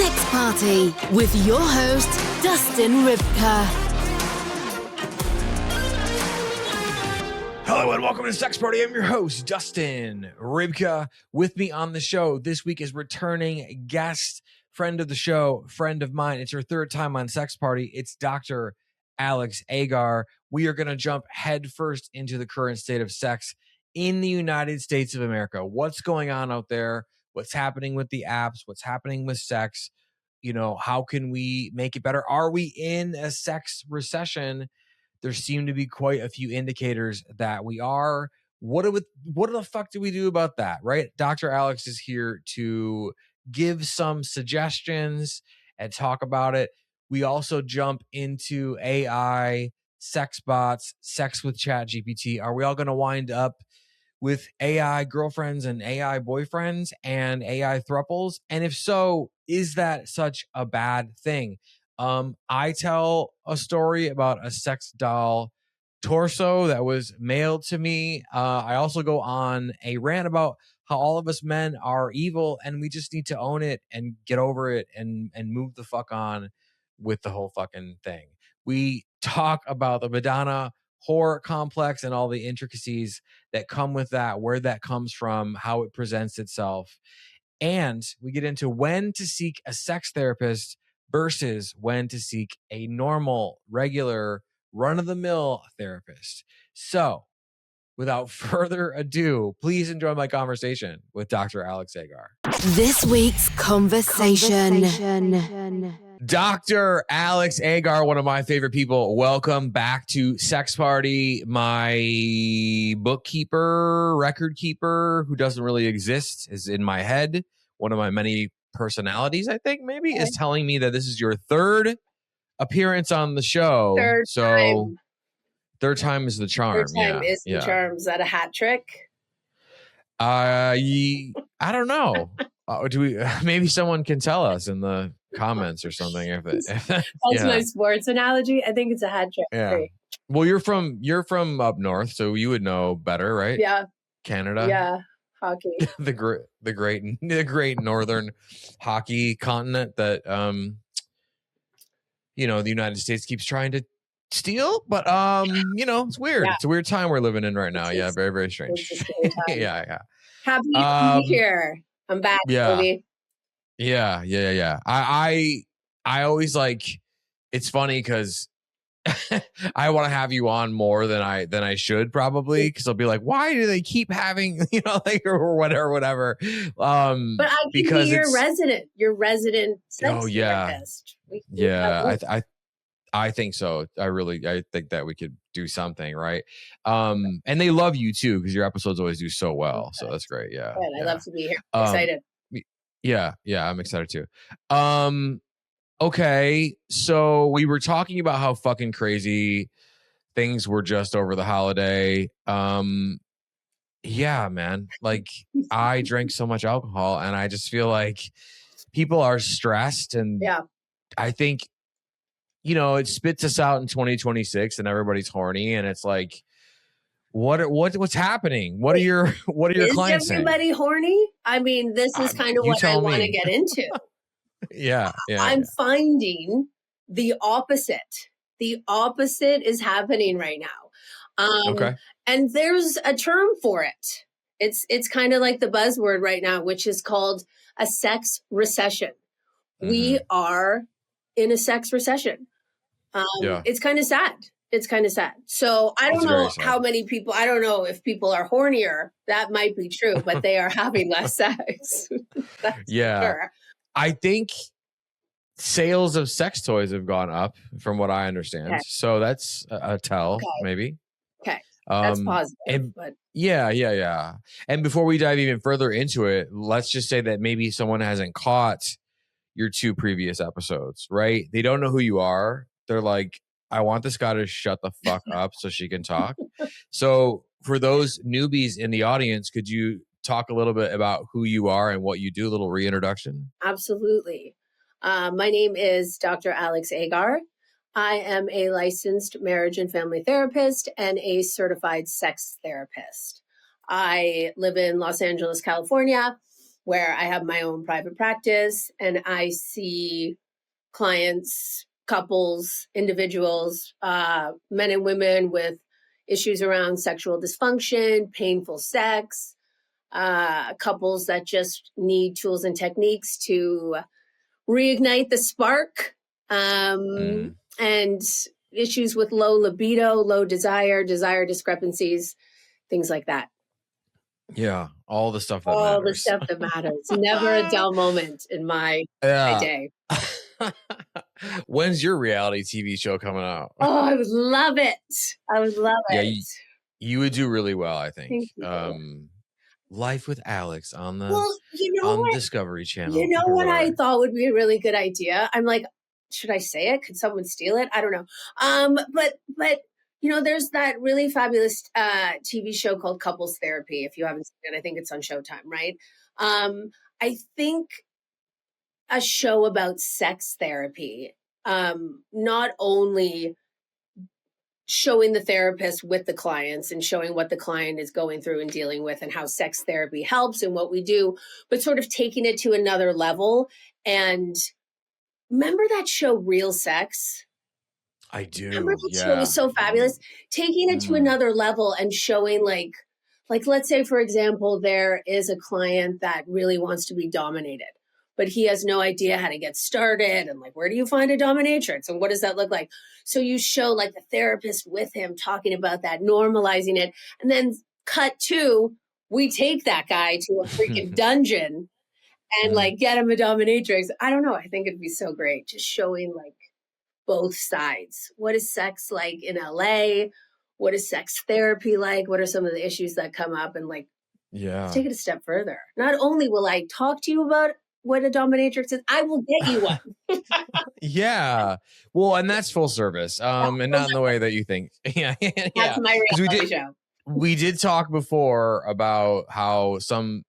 Sex Party with your host, Dustin Rybka. Hello and welcome to Sex Party. I'm your host, Dustin Rybka. With me on the show this week is returning guest, friend of the show, friend of mine. It's her third time on Sex Party. It's Dr. Alix Agar. We are going to jump headfirst into the current state of sex in the United States of America. What's going on out there? What's happening with the apps? What's happening with sex? You know, how can we make it better? Are we in a sex recession? There seem to be quite a few indicators that we are. What the fuck do we do about that, right? Dr. Alix is here to give some suggestions and talk about it. We also jump into AI, sex bots, sex with ChatGPT. Are we all going to wind up with AI girlfriends and AI boyfriends and AI throuples? And if so, is that such a bad thing? I tell a story about a sex doll torso that was mailed to me. I also go on a rant about how all of us men are evil and we just need to own it and get over it and move the fuck on with the whole fucking thing. We talk about the Madonna-Wh complex and all the intricacies that come with that, where that comes from, how it presents itself. And we get into when to seek a sex therapist versus when to seek a normal, regular, run-of-the-mill therapist. So, without further ado, please enjoy my conversation with Dr. Alix Agar. This week's conversation. Dr. Alix Agar, one of my favorite people. Welcome back to Sex Party. My bookkeeper, record keeper, who doesn't really exist, is in my head. One of my many personalities, I think, maybe, is telling me that this is your third appearance on the show. Third time is the charm. Third time is the charm. Is that a hat trick? I don't know. Do we? Maybe someone can tell us in the comments or something. That's my sports analogy. I think it's a hat trick. Yeah. Well, you're from up north, so you would know better, right? Yeah. Canada. Yeah. Hockey. the great northern hockey continent that the United States keeps trying to steal, but it's weird. Yeah. It's a weird time we're living in right now. Yeah, very, very strange. Yeah. Happy to be here. I'm back, baby. Yeah. I always it's funny because I want to have you on more than I should probably, because I'll be like, why do they keep having or whatever. But I can be your resident sex therapist. Yeah, I think so. I think that we could do something, right? And they love you too, because your episodes always do so well. So that's great. Yeah. Good. I love to be here. I'm excited. Yeah, I'm excited too. Okay, so we were talking about how fucking crazy things were just over the holiday. Yeah, man. I drank so much alcohol and I just feel like people are stressed, and I think it spits us out in 2026 and everybody's horny, and it's like, what's happening? What are your clients saying? Is everybody horny? I mean, this is kind of what I want to get into. Yeah. I'm finding the opposite. The opposite is happening right now. Okay. And there's a term for it. It's kind of like the buzzword right now, which is called a sex recession. Mm-hmm. We are in a sex recession. It's kind of sad. So I don't know how many people, I don't know if people are hornier. That might be true, but they are having less sex. That's sure. I think sales of sex toys have gone up from what I understand. Okay. So that's a tell, maybe. Okay. That's positive. But Yeah. And before we dive even further into it, let's just say that maybe someone hasn't caught your two previous episodes, right? They don't know who you are. They're like, I want this guy to shut the fuck up so she can talk. So for those newbies in the audience, could you talk a little bit about who you are and what you do, a little reintroduction? Absolutely. My name is Dr. Alix Agar. I am a licensed marriage and family therapist and a certified sex therapist. I live in Los Angeles, California. where I have my own private practice and I see clients, couples, individuals, men and women with issues around sexual dysfunction, painful sex, couples that just need tools and techniques to reignite the spark, and issues with low libido, low desire discrepancies, things like that. Yeah, all the stuff that All matters. the stuff that matters. Never a dull moment in my day. When's your reality TV show coming out? Oh, I would love it. I would love it. You would do really well, I think. Thank you. Life with Alix on the Discovery Channel. You know what I thought would be a really good idea? I'm like, should I say it? Could someone steal it? I don't know. But you know, there's that really fabulous TV show called Couples Therapy. If you haven't seen it, I think it's on Showtime, right? I think a show about sex therapy, not only showing the therapist with the clients and showing what the client is going through and dealing with and how sex therapy helps and what we do, but sort of taking it to another level. And remember that show, Real Sex? I do. Remember that show was so fabulous? Taking it to another level and showing like let's say, for example, there is a client that really wants to be dominated, but he has no idea how to get started and like, where do you find a dominatrix and what does that look like? So you show like the therapist with him talking about that, normalizing it, and then cut to, we take that guy to a freaking dungeon and like get him a dominatrix. I don't know. I think it'd be so great just showing like both sides. What is sex like in LA? What is sex therapy like? What are some of the issues that come up? And like, let's take it a step further. Not only will I talk to you about what a dominatrix is, I will get you one. Yeah. Well, and that's full service. And not in the way that you think. Yeah. That's my reality show. We did talk before about how some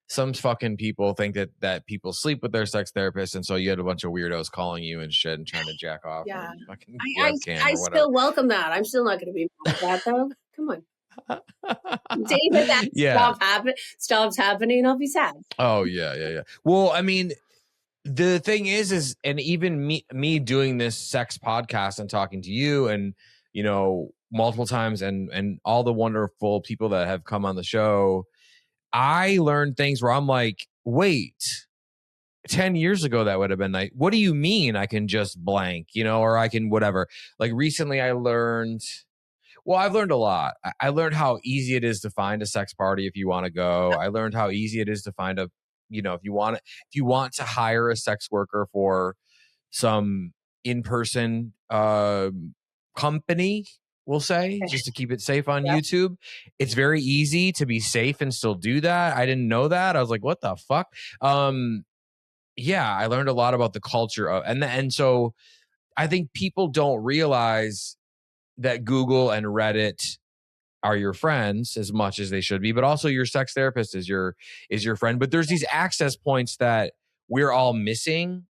fucking people think that people sleep with their sex therapist, and so you had a bunch of weirdos calling you and shit and trying to jack off. Yeah. Fucking I still welcome that. I'm still not going to be mad at that though. Come on. David, that stops happening, I'll be sad. Oh yeah. Well, I mean, the thing is, and even me doing this sex podcast and talking to you, and you know, multiple times, and all the wonderful people that have come on the show, I learned things where I'm like, wait, 10 years ago that would have been nice. What do you mean I can just blank, you know, or I can whatever? Like recently I learned. Well, I've learned a lot. I learned how easy it is to find a sex party if you want to go. I learned how easy it is to find if you want to hire a sex worker for some in-person company, we'll say, just to keep it safe on YouTube. It's very easy to be safe and still do that. I didn't know that. I was like, what the fuck? Yeah, I learned a lot about the culture of, and so I think people don't realize that Google and Reddit are your friends as much as they should be, but also your sex therapist is your friend. But there's these access points that we're all missing,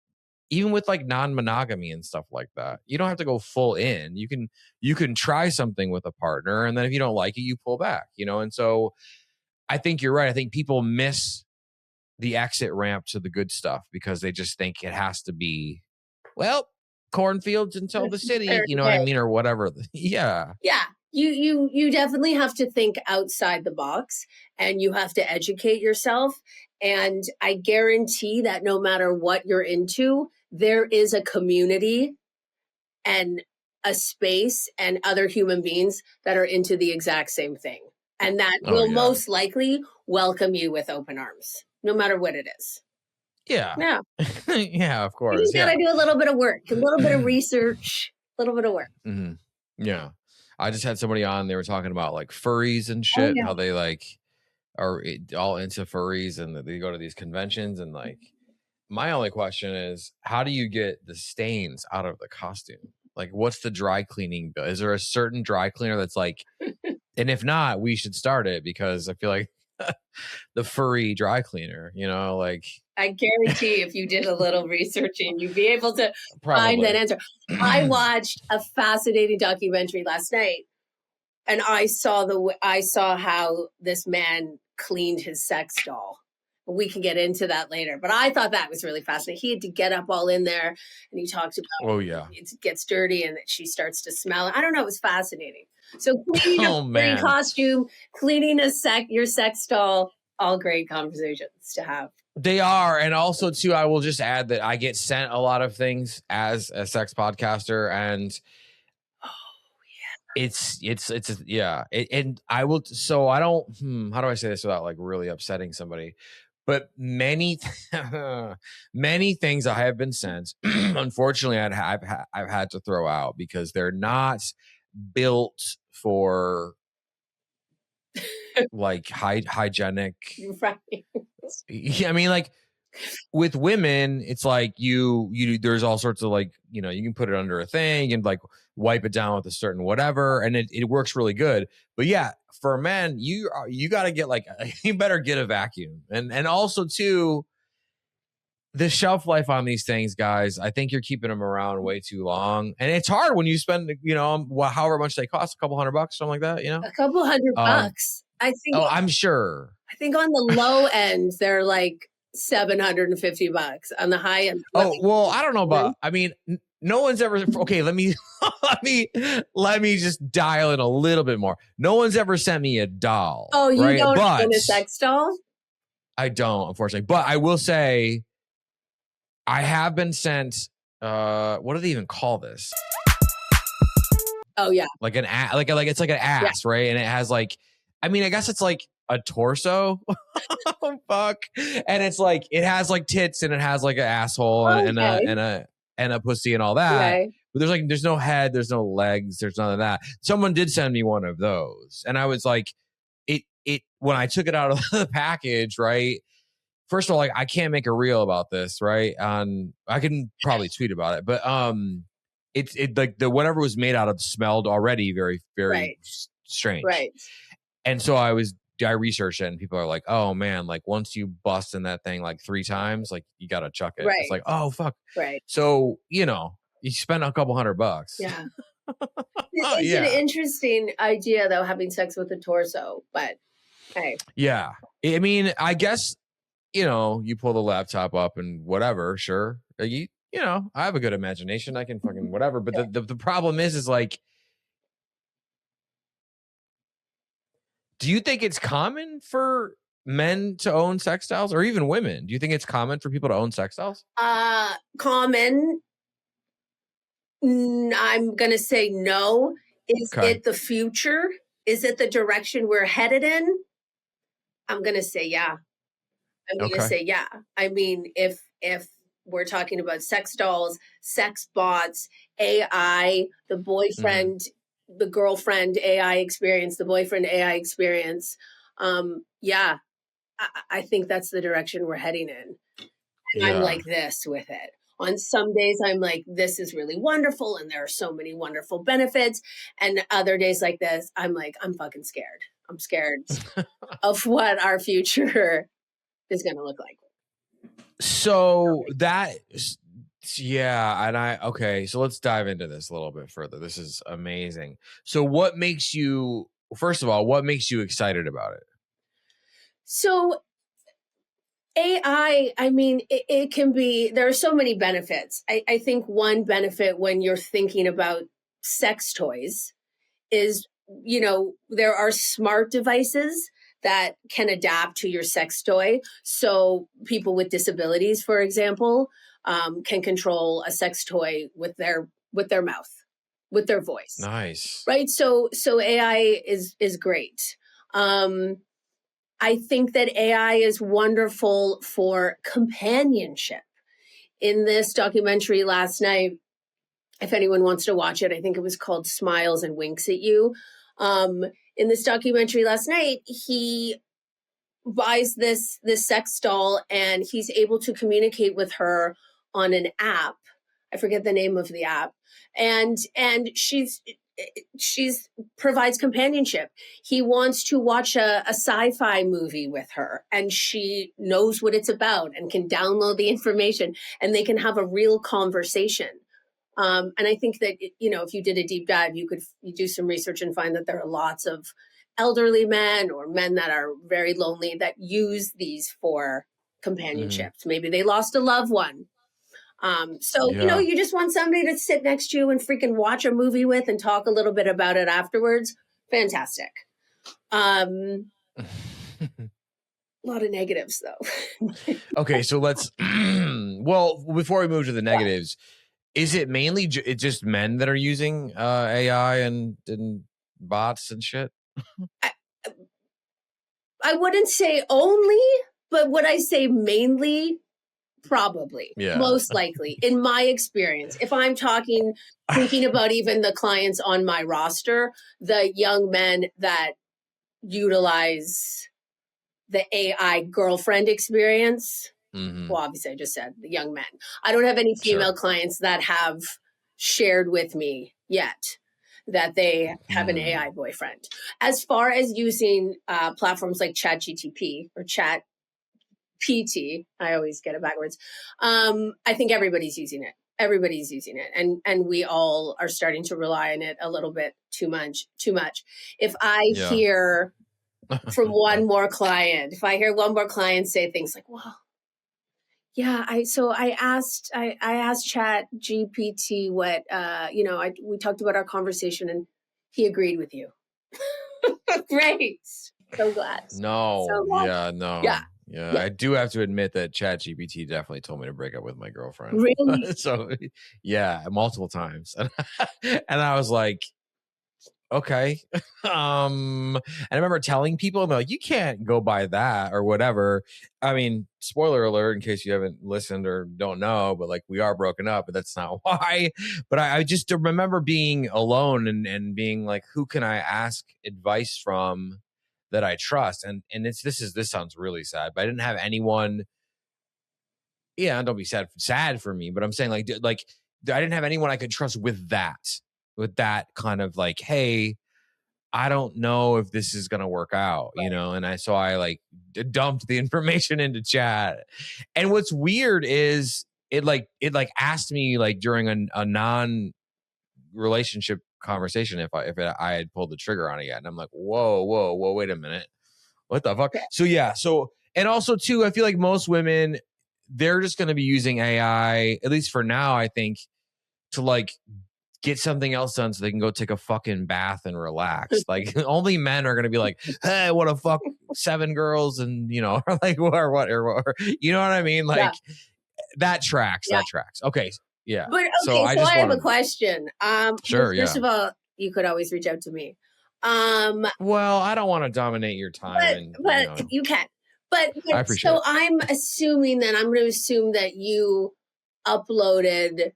even with like non-monogamy and stuff like that. You don't have to go full in. You can try something with a partner, and then if you don't like it, you pull back, you know? And so I think you're right. I think people miss the exit ramp to the good stuff because they just think it has to be, well, cornfields until the city, you know what I mean, or whatever. Yeah. You definitely have to think outside the box, and you have to educate yourself. And I guarantee that no matter what you're into, there is a community and a space and other human beings that are into the exact same thing, and that will most likely welcome you with open arms, no matter what it is. Yeah. Yeah, of course. You gotta do a little bit of work, a little bit of research, a little bit of work. Mm-hmm. Yeah. I just had somebody on, they were talking about like furries and shit, how they like are all into furries and they go to these conventions. And like, my only question is, how do you get the stains out of the costume? Like, what's the dry cleaning bill? Is there a certain dry cleaner that's like, and if not, we should start it, because I feel like the furry dry cleaner, you know, like, I guarantee if you did a little researching, you'd be able to find that answer. I watched a fascinating documentary last night, and I saw how this man cleaned his sex doll. We can get into that later. But I thought that was really fascinating. He had to get up all in there, and he talked about Oh yeah. it gets dirty and that she starts to smell. I don't know. It was fascinating. So cleaning Oh a free man. costume, cleaning your sex doll, all great conversations to have. They are. And also too, I will just add that I get sent a lot of things as a sex podcaster, and and I will, so I don't, how do I say this without like really upsetting somebody? But many things I have been sent, unfortunately, I've had to throw out because they're not built for like hygienic. Right. Yeah, I mean, like with women, it's like you there's all sorts of like, you can put it under a thing and like wipe it down with a certain whatever, and it works really good. But yeah, for men, you got to get like you better get a vacuum, and also too, the shelf life on these things, guys. I think you're keeping them around way too long, and it's hard when you spend however much they cost, a couple $100, something like that. A couple $100. I think. Oh, I'm sure. I think on the low end they're like $750. On the high end. Oh well, I don't know, but I mean, no one's ever. Okay, let me just dial in a little bit more. No one's ever sent me a doll. Oh, you right? don't But own a sex doll? I don't, unfortunately. But I will say, I have been sent. What do they even call this? Oh yeah, like an like it's like an ass, right? And it has like, I mean, I guess it's like a torso. Oh, fuck. And it's like it has like tits and it has like an asshole and a pussy and all that. Okay. But there's no head, there's no legs, there's none of that. Someone did send me one of those, and I was like, it when I took it out of the package, right? First of all, like I can't make a reel about this, right? I can probably tweet about it, but it like the whatever was made out of smelled already very, very strange, right? And so I researched it, and people are like, oh man, like once you bust in that thing like 3 times, like you gotta chuck it. Right. It's like, oh fuck. Right. So, you spend a couple $100. Yeah. It's an interesting idea though, having sex with a torso, but hey. Yeah. I mean, I guess, you pull the laptop up and whatever, sure. I have a good imagination. I can fucking whatever. But the problem is like, do you think it's common for men to own sex dolls, or even women? Do you think it's common for people to own sex dolls? Common. I'm going to say no. Is it the future? Is it the direction we're headed in? I'm going to say yeah. I'm going to say yeah. I mean, if we're talking about sex dolls, sex bots, AI, the boyfriend, the girlfriend AI experience, the boyfriend AI experience. Yeah, I think that's the direction we're heading in. And I'm like this with it. On some days, I'm like, this is really wonderful, and there are so many wonderful benefits. And other days like this, I'm like, I'm fucking scared. I'm scared of what our future is going to look like. So so let's dive into this a little bit further. This is amazing. So what makes you excited about it? So AI, I mean, it can be, there are so many benefits. I think one benefit when you're thinking about sex toys is, there are smart devices that can adapt to your sex toy. So people with disabilities, for example, can control a sex toy with their mouth, with their voice. Nice. Right. So AI is great. I think that AI is wonderful for companionship. In this documentary last night, if anyone wants to watch it, I think it was called Smiles and Winks at You. In this documentary last night, he buys this sex doll and he's able to communicate with her on an app. I forget the name of the app. And she's provides companionship. He wants to watch a sci-fi movie with her, and she knows what it's about and can download the information, and they can have a real conversation. And I think that, if you did a deep dive, you do some research and find that there are lots of elderly men or men that are very lonely that use these for companionships. Maybe they lost a loved one. You just want somebody to sit next to you and freaking watch a movie with and talk a little bit about it afterwards. Fantastic. A lot of negatives though. Okay, so let's well, before we move to the negatives, is it mainly it's just men that are using AI and bots and shit? I wouldn't say only, but would I say mainly? Probably. Yeah. Most likely, in my experience. If I'm thinking about even the clients on my roster, the young men that utilize the AI girlfriend experience. Well, obviously I just said the young men. I don't have any female clients that have shared with me yet that they have an AI boyfriend. As far as using platforms like ChatGPT or ChatPT, I always get it backwards. I think everybody's using it. Everybody's using it, and we all are starting to rely on it a little bit too much. If I hear from one more client, say things like, "Well, yeah, I asked Chat GPT what we talked about our conversation and he agreed with you." Great. So glad. No. So glad. Yeah, no. Yeah, I do have to admit that ChatGPT definitely told me to break up with my girlfriend. Really? So, yeah, multiple times. And I was like, okay. And I remember telling people, I'm like, you can't go by that or whatever. I mean, spoiler alert, in case you haven't listened or don't know, but like we are broken up, but that's not why. But I just remember being alone and being like, who can I ask advice from that I trust? And this sounds really sad, but I didn't have anyone. Yeah, don't be sad for me, but I'm saying like I didn't have anyone I could trust with that kind of like, hey, I don't know if this is going to work out, and I like dumped the information into chat. And what's weird is it asked me like during a non-relationship conversation if I had pulled the trigger on it yet. And I'm like, whoa, wait a minute. What the fuck? So and also too, I feel like most women, they're just going to be using AI, at least for now, I think, to like get something else done so they can go take a fucking bath and relax. Like only men are going to be like, hey, I want to fuck 7 girls and, or like, or you know what I mean? Like that tracks. Okay. Yeah. But okay, so I have a question. Sure. First of all, you could always reach out to me. Well, I don't want to dominate your time. But you can. But I appreciate it. I'm going to assume that you uploaded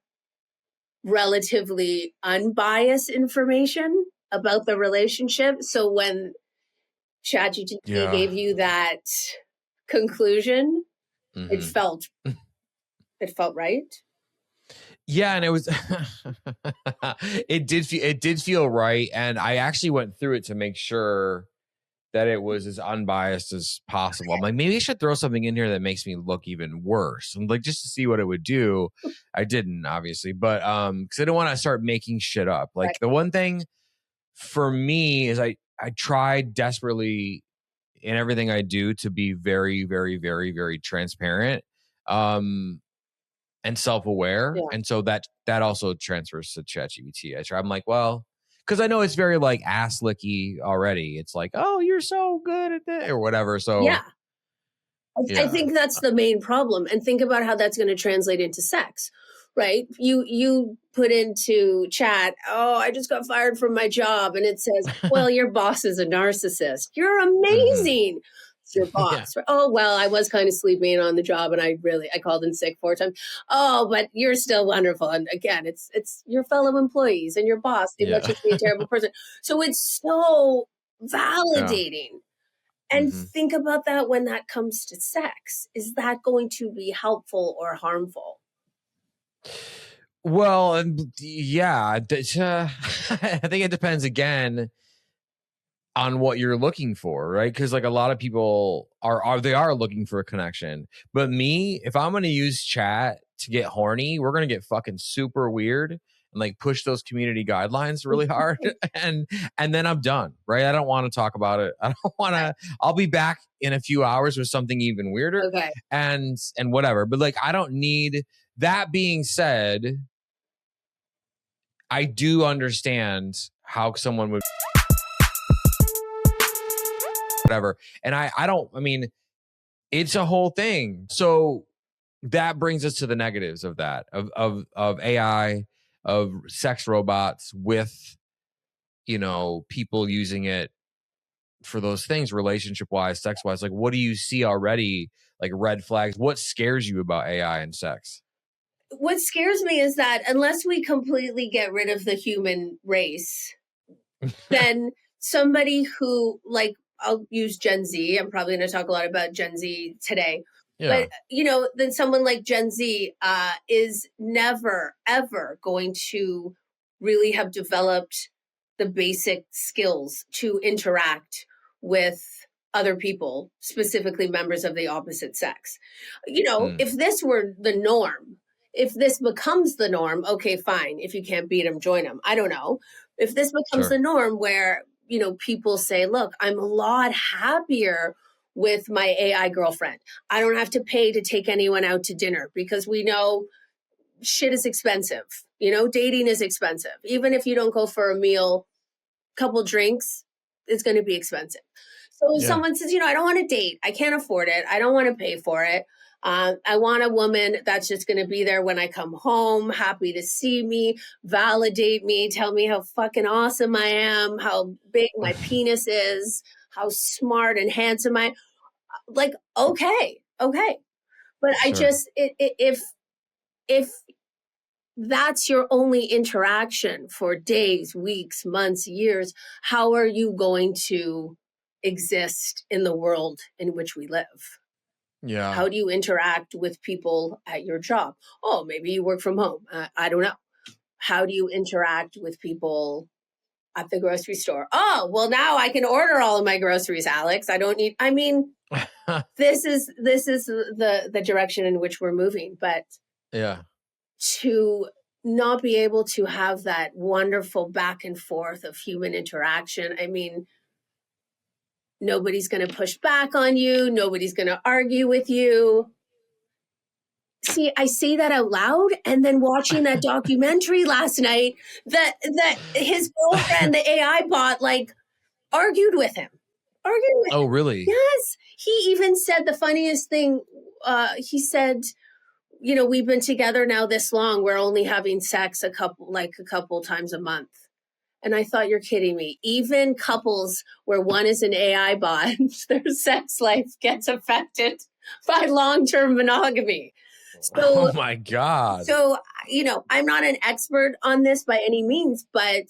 relatively unbiased information about the relationship. So when ChatGPT gave you that conclusion, it felt right. Yeah, and it was it did feel right, and I actually went through it to make sure that it was as unbiased as possible. I'm like, maybe I should throw something in here that makes me look even worse. And like, just to see what it would do. I didn't, obviously, but because I don't want to start making shit up. Like the one thing for me is I tried desperately in everything I do to be very, very, very, very transparent and self-aware. And so that also transfers to ChatGPT. I'm like, well, because I know it's very like ass licky already. It's like, oh, you're so good at that or whatever. So I think that's the main problem. And think about how that's going to translate into sex, right? You put into chat, oh, I just got fired from my job. And it says, well, your boss is a narcissist. You're amazing. It's your boss. Oh, well, I was kind of sleeping on the job and I called in sick 4 times. Oh, but you're still wonderful. And again, it's your fellow employees and your boss. They let you be a terrible person. So it's so validating. And think about that when that comes to sex. Is that going to be helpful or harmful? Well, I think it depends again on what you're looking for, right? Because like a lot of people are looking for a connection. But me, if I'm going to use chat to get horny, we're going to get fucking super weird. and like push those community guidelines really hard. and then I'm done, right? I don't want to talk about it. I don't want to. I'll be back in a few hours with something even weirder. Okay. And whatever. But like, I don't need. That being said, I do understand how someone would whatever. And I mean, it's a whole thing. So that brings us to the negatives of that, of AI, of sex robots with, people using it for those things, relationship wise, sex wise. Like, what do you see already? Like red flags? What scares you about AI and sex? What scares me is that unless we completely get rid of the human race, then somebody who, like, I'll use Gen Z. I'm probably going to talk a lot about Gen Z today. Yeah. But, then someone like Gen Z is never, ever going to really have developed the basic skills to interact with other people, specifically members of the opposite sex. If this were the norm, if this becomes the norm, okay, fine. If you can't beat them, join them. I don't know. If this becomes the norm where, people say, look, I'm a lot happier with my AI girlfriend. I don't have to pay to take anyone out to dinner because we know shit is expensive. Dating is expensive. Even if you don't go for a meal, couple drinks, it's going to be expensive. So if someone says, I don't want to date, I can't afford it, I don't want to pay for it. I want a woman that's just going to be there when I come home, happy to see me, validate me, tell me how fucking awesome I am, how big my penis is, how smart and handsome I am. Like, okay. But I just, if that's your only interaction for days, weeks, months, years, how are you going to exist in the world in which we live? Yeah. How do you interact with people at your job? Oh, maybe you work from home. I don't know. How do you interact with people at the grocery store? Oh, well, now I can order all of my groceries, Alix. I don't need, this is the direction in which we're moving. But to not be able to have that wonderful back and forth of human interaction, nobody's going to push back on you. Nobody's going to argue with you. See, I say that out loud, and then watching that documentary last night, that his girlfriend, the AI bot, argued with him. Oh, really? Yes. He even said the funniest thing. He said, we've been together now this long. We're only having sex a couple times a month. And I thought, you're kidding me. Even couples where one is an AI bot, their sex life gets affected by long-term monogamy. So, oh my God. So, I'm not an expert on this by any means, but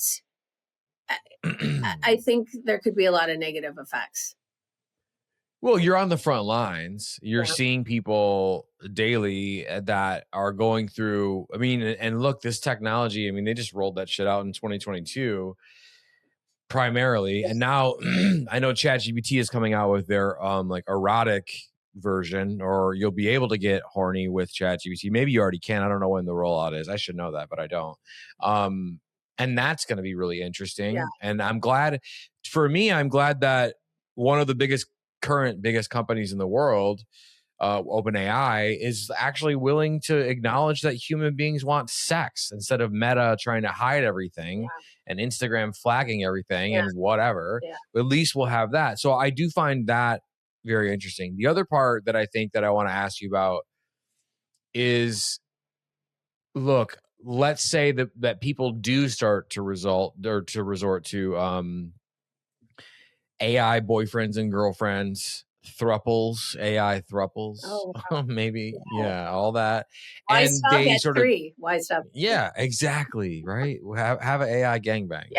I think there could be a lot of negative effects. Well, you're on the front lines. You're seeing people daily that are going through, and look, this technology, they just rolled that shit out in 2022 primarily. And now I know ChatGPT is coming out with their erotic version, or you'll be able to get horny with ChatGPT. Maybe you already can. I don't know when the rollout is. I should know that, but I don't. And that's going to be really interesting. Yeah. And I'm glad that one of the current biggest companies in the world, OpenAI, is actually willing to acknowledge that human beings want sex instead of Meta trying to hide everything and Instagram flagging everything and whatever. At least we'll have that. So I do find that very interesting. The other part that I think that I want to ask you about is, look, let's say that people do start to resort to AI boyfriends and girlfriends, throuples, AI throuples, maybe, all that. Why and stop they at sort 3? Why stop? Yeah, exactly, right. Have an AI gangbang,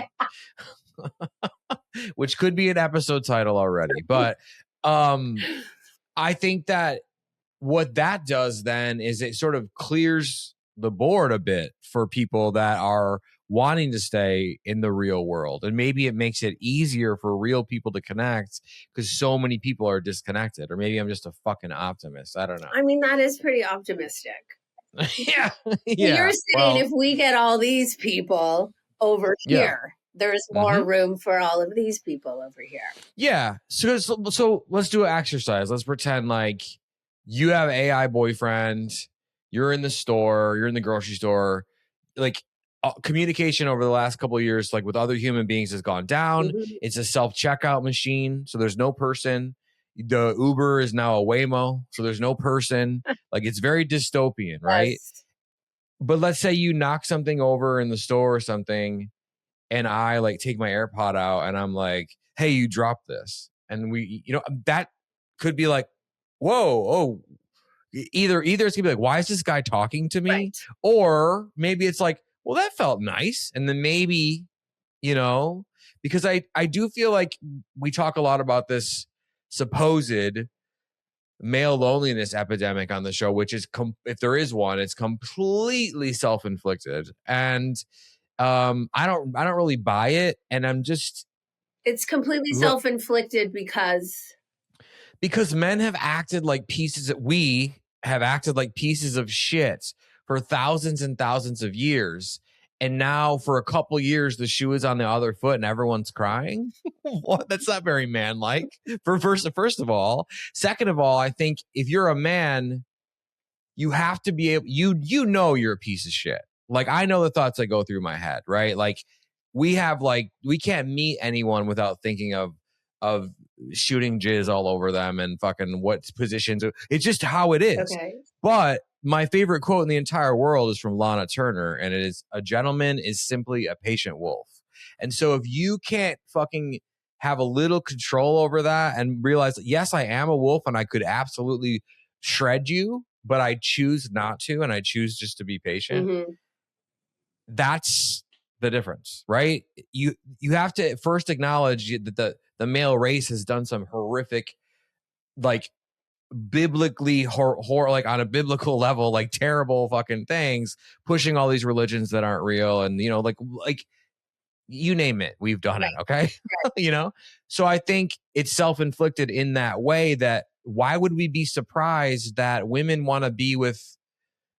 which could be an episode title already. But I think that what that does then is it sort of clears the board a bit for people that are wanting to stay in the real world. And maybe it makes it easier for real people to connect because so many people are disconnected. Or maybe I'm just a fucking optimist. I don't know. That is pretty optimistic. Yeah. You're saying if we get all these people over here, there's more room for all of these people over here. Yeah. So let's do an exercise. Let's pretend like you have an AI boyfriend. You're in the store. You're in the grocery store. Like communication over the last couple of years, like with other human beings, has gone down. It's a self-checkout machine, so there's no person. The Uber is now a Waymo, so there's no person. Like it's very dystopian, right? Yes. But let's say you knock something over in the store or something, and I like take my AirPod out and I'm like, hey, you dropped this. And we, that could be like, whoa, oh, either it's gonna be like, why is this guy talking to me? Right. Or maybe it's like, well, that felt nice. And then maybe, because I do feel like we talk a lot about this supposed male loneliness epidemic on the show, which is, if there is one, it's completely self-inflicted. And I don't really buy it. And it's completely self-inflicted because men have acted like we have acted like pieces of shit for thousands and thousands of years. And now for a couple years, the shoe is on the other foot and everyone's crying. What? That's not very man-like. First of all. Second of all, I think if you're a man, you have to be able, you're a piece of shit. Like, I know the thoughts that go through my head, right? Like we can't meet anyone without thinking of shooting jizz all over them and fucking what positions. It's just how it is. Okay. But my favorite quote in the entire world is from Lana Turner, and it is, a gentleman is simply a patient wolf. And so if you can't fucking have a little control over that and realize that, yes, I am a wolf and I could absolutely shred you, but I choose not to, and I choose just to be patient. That's the difference, right? You have to first acknowledge that the male race has done some horrific, like biblically like on a biblical level, like terrible fucking things, pushing all these religions that aren't real, and like you name it, we've done it. Okay. So I think it's self-inflicted in that way. That why would we be surprised that women want to be with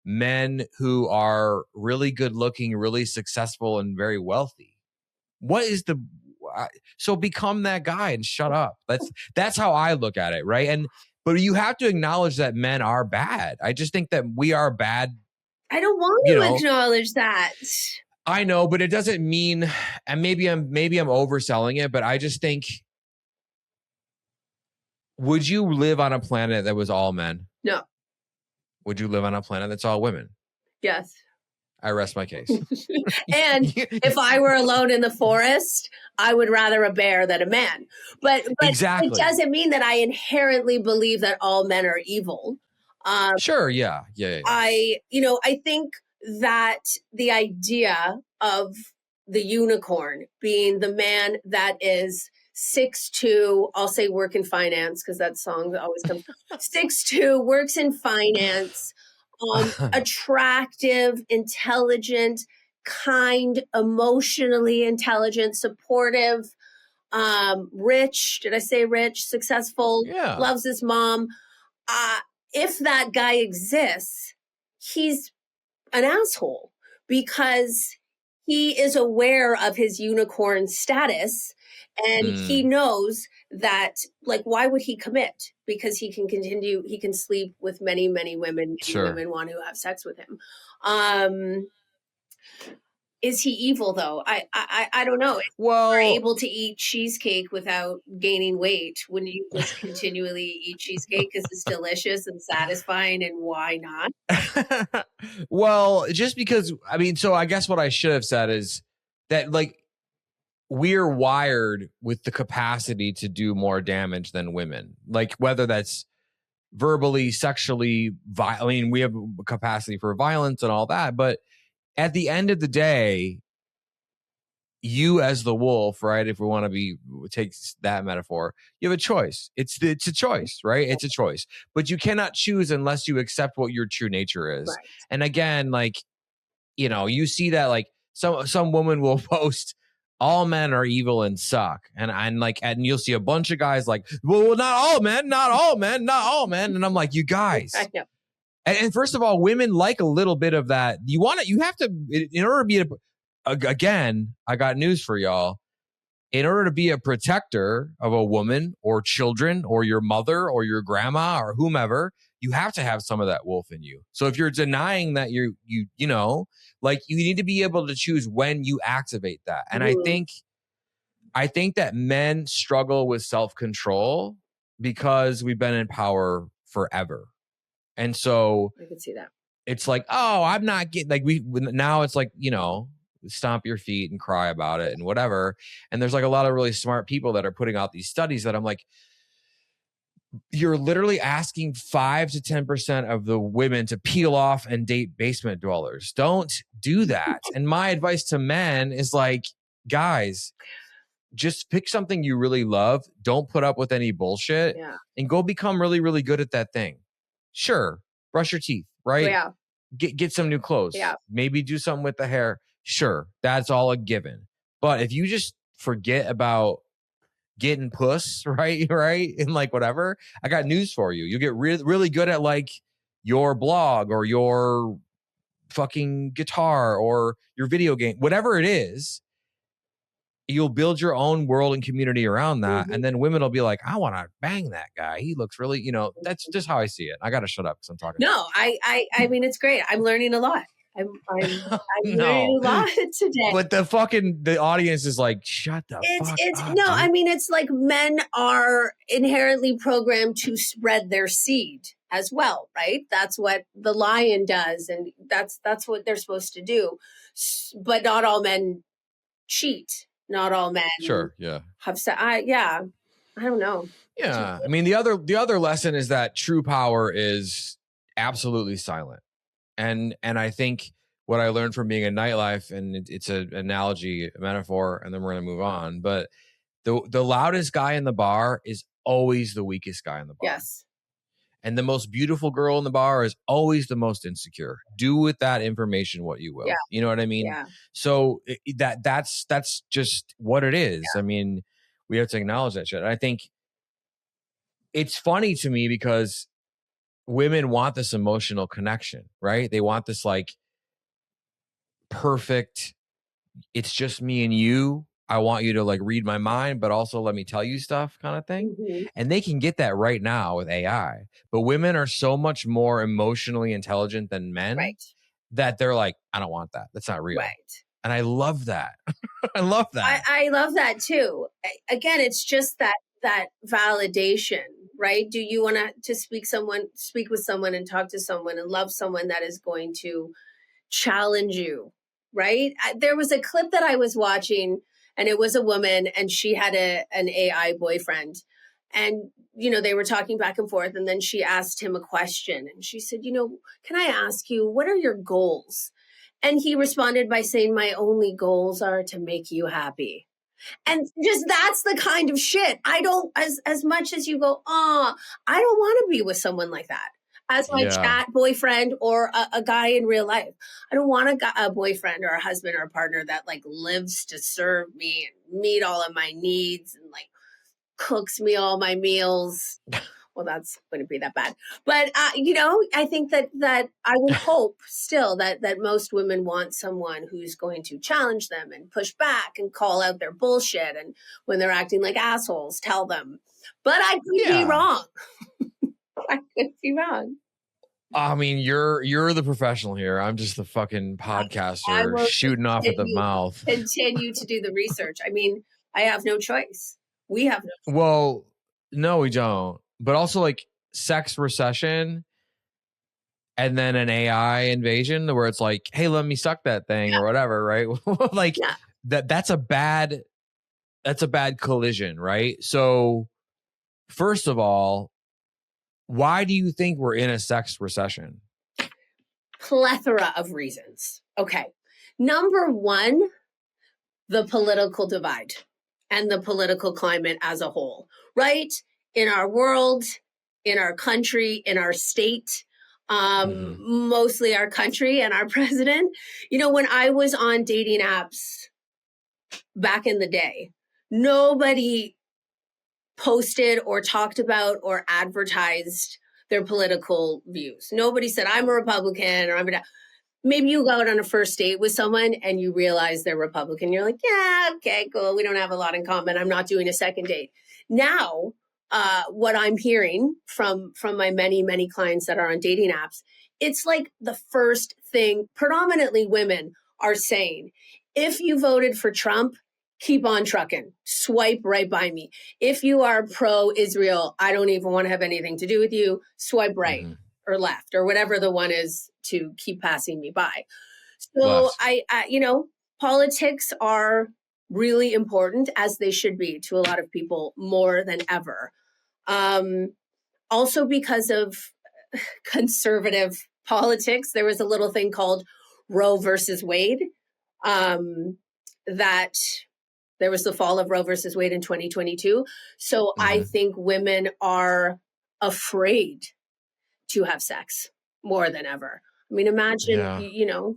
men who are really good looking, really successful, and very wealthy? What is so become that guy and shut up. That's how I look at it, right? But you have to acknowledge that men are bad. I just think that we are bad. I don't want to acknowledge that. I know, but it doesn't mean, and maybe I'm overselling it, but I just think, would you live on a planet that was all men? No. Would you live on a planet that's all women? Yes. I rest my case. And if I were alone in the forest, I would rather a bear than a man. But exactly. It doesn't mean that I inherently believe that all men are evil. Sure. Yeah. I think that the idea of the unicorn being the man that is 6'2", I'll say work in finance because that song always comes 6'2", works in finance, attractive, intelligent, kind, emotionally intelligent, supportive, rich. Did I say rich? Successful, loves his mom. If that guy exists, he's an asshole because he is aware of his unicorn status. And he knows that, like, why would he commit? Because he can sleep with many, many women. Sure. Women want to have sex with him. Is he evil though? I don't know. Well, if you're able to eat cheesecake without gaining weight, wouldn't you just continually eat cheesecake because it's delicious and satisfying, and why not? Well, just because, so I guess what I should have said is that, like, we're wired with the capacity to do more damage than women. Like, whether that's verbally, sexually, we have a capacity for violence and all that, but at the end of the day, you as the wolf, right? If we want to take that metaphor, you have a choice. It's a choice, right? It's a choice, but you cannot choose unless you accept what your true nature is. Right. And again, like, you see that, like, some woman will post, all men are evil and suck. And you'll see a bunch of guys like, well, not all men. And I'm like, you guys. I know. And first of all, women like a little bit of that. You have to, in order to be again, I got news for y'all. In order to be a protector of a woman or children or your mother or your grandma or whomever, you have to have some of that wolf in you. So if you're denying that, you need to be able to choose when you activate that. And I think that men struggle with self-control because we've been in power forever. And so I could see that. It's like, oh, I'm not getting now it's like, stomp your feet and cry about it and whatever. And there's like a lot of really smart people that are putting out these studies that I'm like, you're literally asking 5 to 10% of the women to peel off and date basement dwellers. Don't do that. And my advice to men is like, guys, just pick something you really love. Don't put up with any bullshit and go become really, really good at that thing. Sure. Brush your teeth, right? Yeah. Get some new clothes. Yeah. Maybe do something with the hair. Sure. That's all a given. But if you just forget about getting puss, right? And like whatever, I got news for you. You get really good at like your blog or your fucking guitar or your video game, whatever it is. You'll build your own world and community around that. And then women will be like, I want to bang that guy. He looks really, that's just how I see it. I got to shut up because I'm talking. No, I mean, it's great. I'm learning a lot. I'm learning a lot today. But the audience is like, shut the fuck up. No, dude. I mean, it's like men are inherently programmed to spread their seed as well, right? That's what the lion does. And that's what they're supposed to do. But not all men cheat. Not all men. Sure. Yeah. Have I don't know. Yeah. I mean, the other lesson is that true power is absolutely silent. And I think what I learned from being in nightlife, and it's an analogy, a metaphor, and then we're going to move on. But the loudest guy in the bar is always the weakest guy in the bar. Yes. And the most beautiful girl in the bar is always the most insecure. Do with that information what you will. Yeah. You know what I mean? Yeah. So that's just what it is. Yeah. I mean, we have to acknowledge that shit. And I think it's funny to me because women want this emotional connection, right? They want this like perfect, it's just me and you. I want you to like read my mind, but also let me tell you stuff kind of thing. Mm-hmm. And they can get that right now with AI. But women are so much more emotionally intelligent than men that they're like, I don't want that. That's not real. Right. And I love that. I love that. I love that too. Again, it's just that validation, right? Do you want to speak with someone and talk to someone and love someone that is going to challenge you, right? There was a clip that I was watching, and it was a woman, and she had an AI boyfriend. And, they were talking back and forth, and then she asked him a question. And she said, can I ask you, what are your goals? And he responded by saying, my only goals are to make you happy. And just that's the kind of shit. I don't, as much as you go, I don't want to be with someone like that as my chat boyfriend or a guy in real life. I don't want a boyfriend or a husband or a partner that like lives to serve me and meet all of my needs and like cooks me all my meals. Well, that's going to be that bad. But, I think that I would hope still that most women want someone who's going to challenge them and push back and call out their bullshit. And when they're acting like assholes, tell them. But I could be wrong. I could be wrong. I mean, you're the professional here. I'm just the fucking podcaster shooting off at the mouth. Continue to do the research. I mean, I have no choice. We have no choice. Well, no, we don't. But also like sex recession and then an AI invasion where it's like, hey, let me suck that thing or whatever, right? Like that's a bad collision, right? So first of all, why do you think we're in a sex recession? Plethora of reasons. Okay. Number one, the political divide and the political climate as a whole, right? In our world, in our country, in our state, mostly our country and our president. When I was on dating apps back in the day, nobody posted or talked about or advertised their political views. Nobody said, I'm a Republican or I'm a... Maybe you go out on a first date with someone and you realize they're Republican. You're like, yeah, okay, cool. We don't have a lot in common. I'm not doing a second date. Now, what I'm hearing from my many clients that are on dating apps, it's like the first thing predominantly women are saying, if you voted for Trump, keep on trucking, swipe right by me. If you are pro-Israel, I don't even want to have anything to do with you, swipe right or left or whatever the one is to keep passing me by. So Left. I politics are really important, as they should be to a lot of people more than ever. Also because of conservative politics, there was a little thing called Roe versus Wade, that there was the fall of Roe versus Wade in 2022. So I think women are afraid to have sex more than ever. I mean, imagine, you know,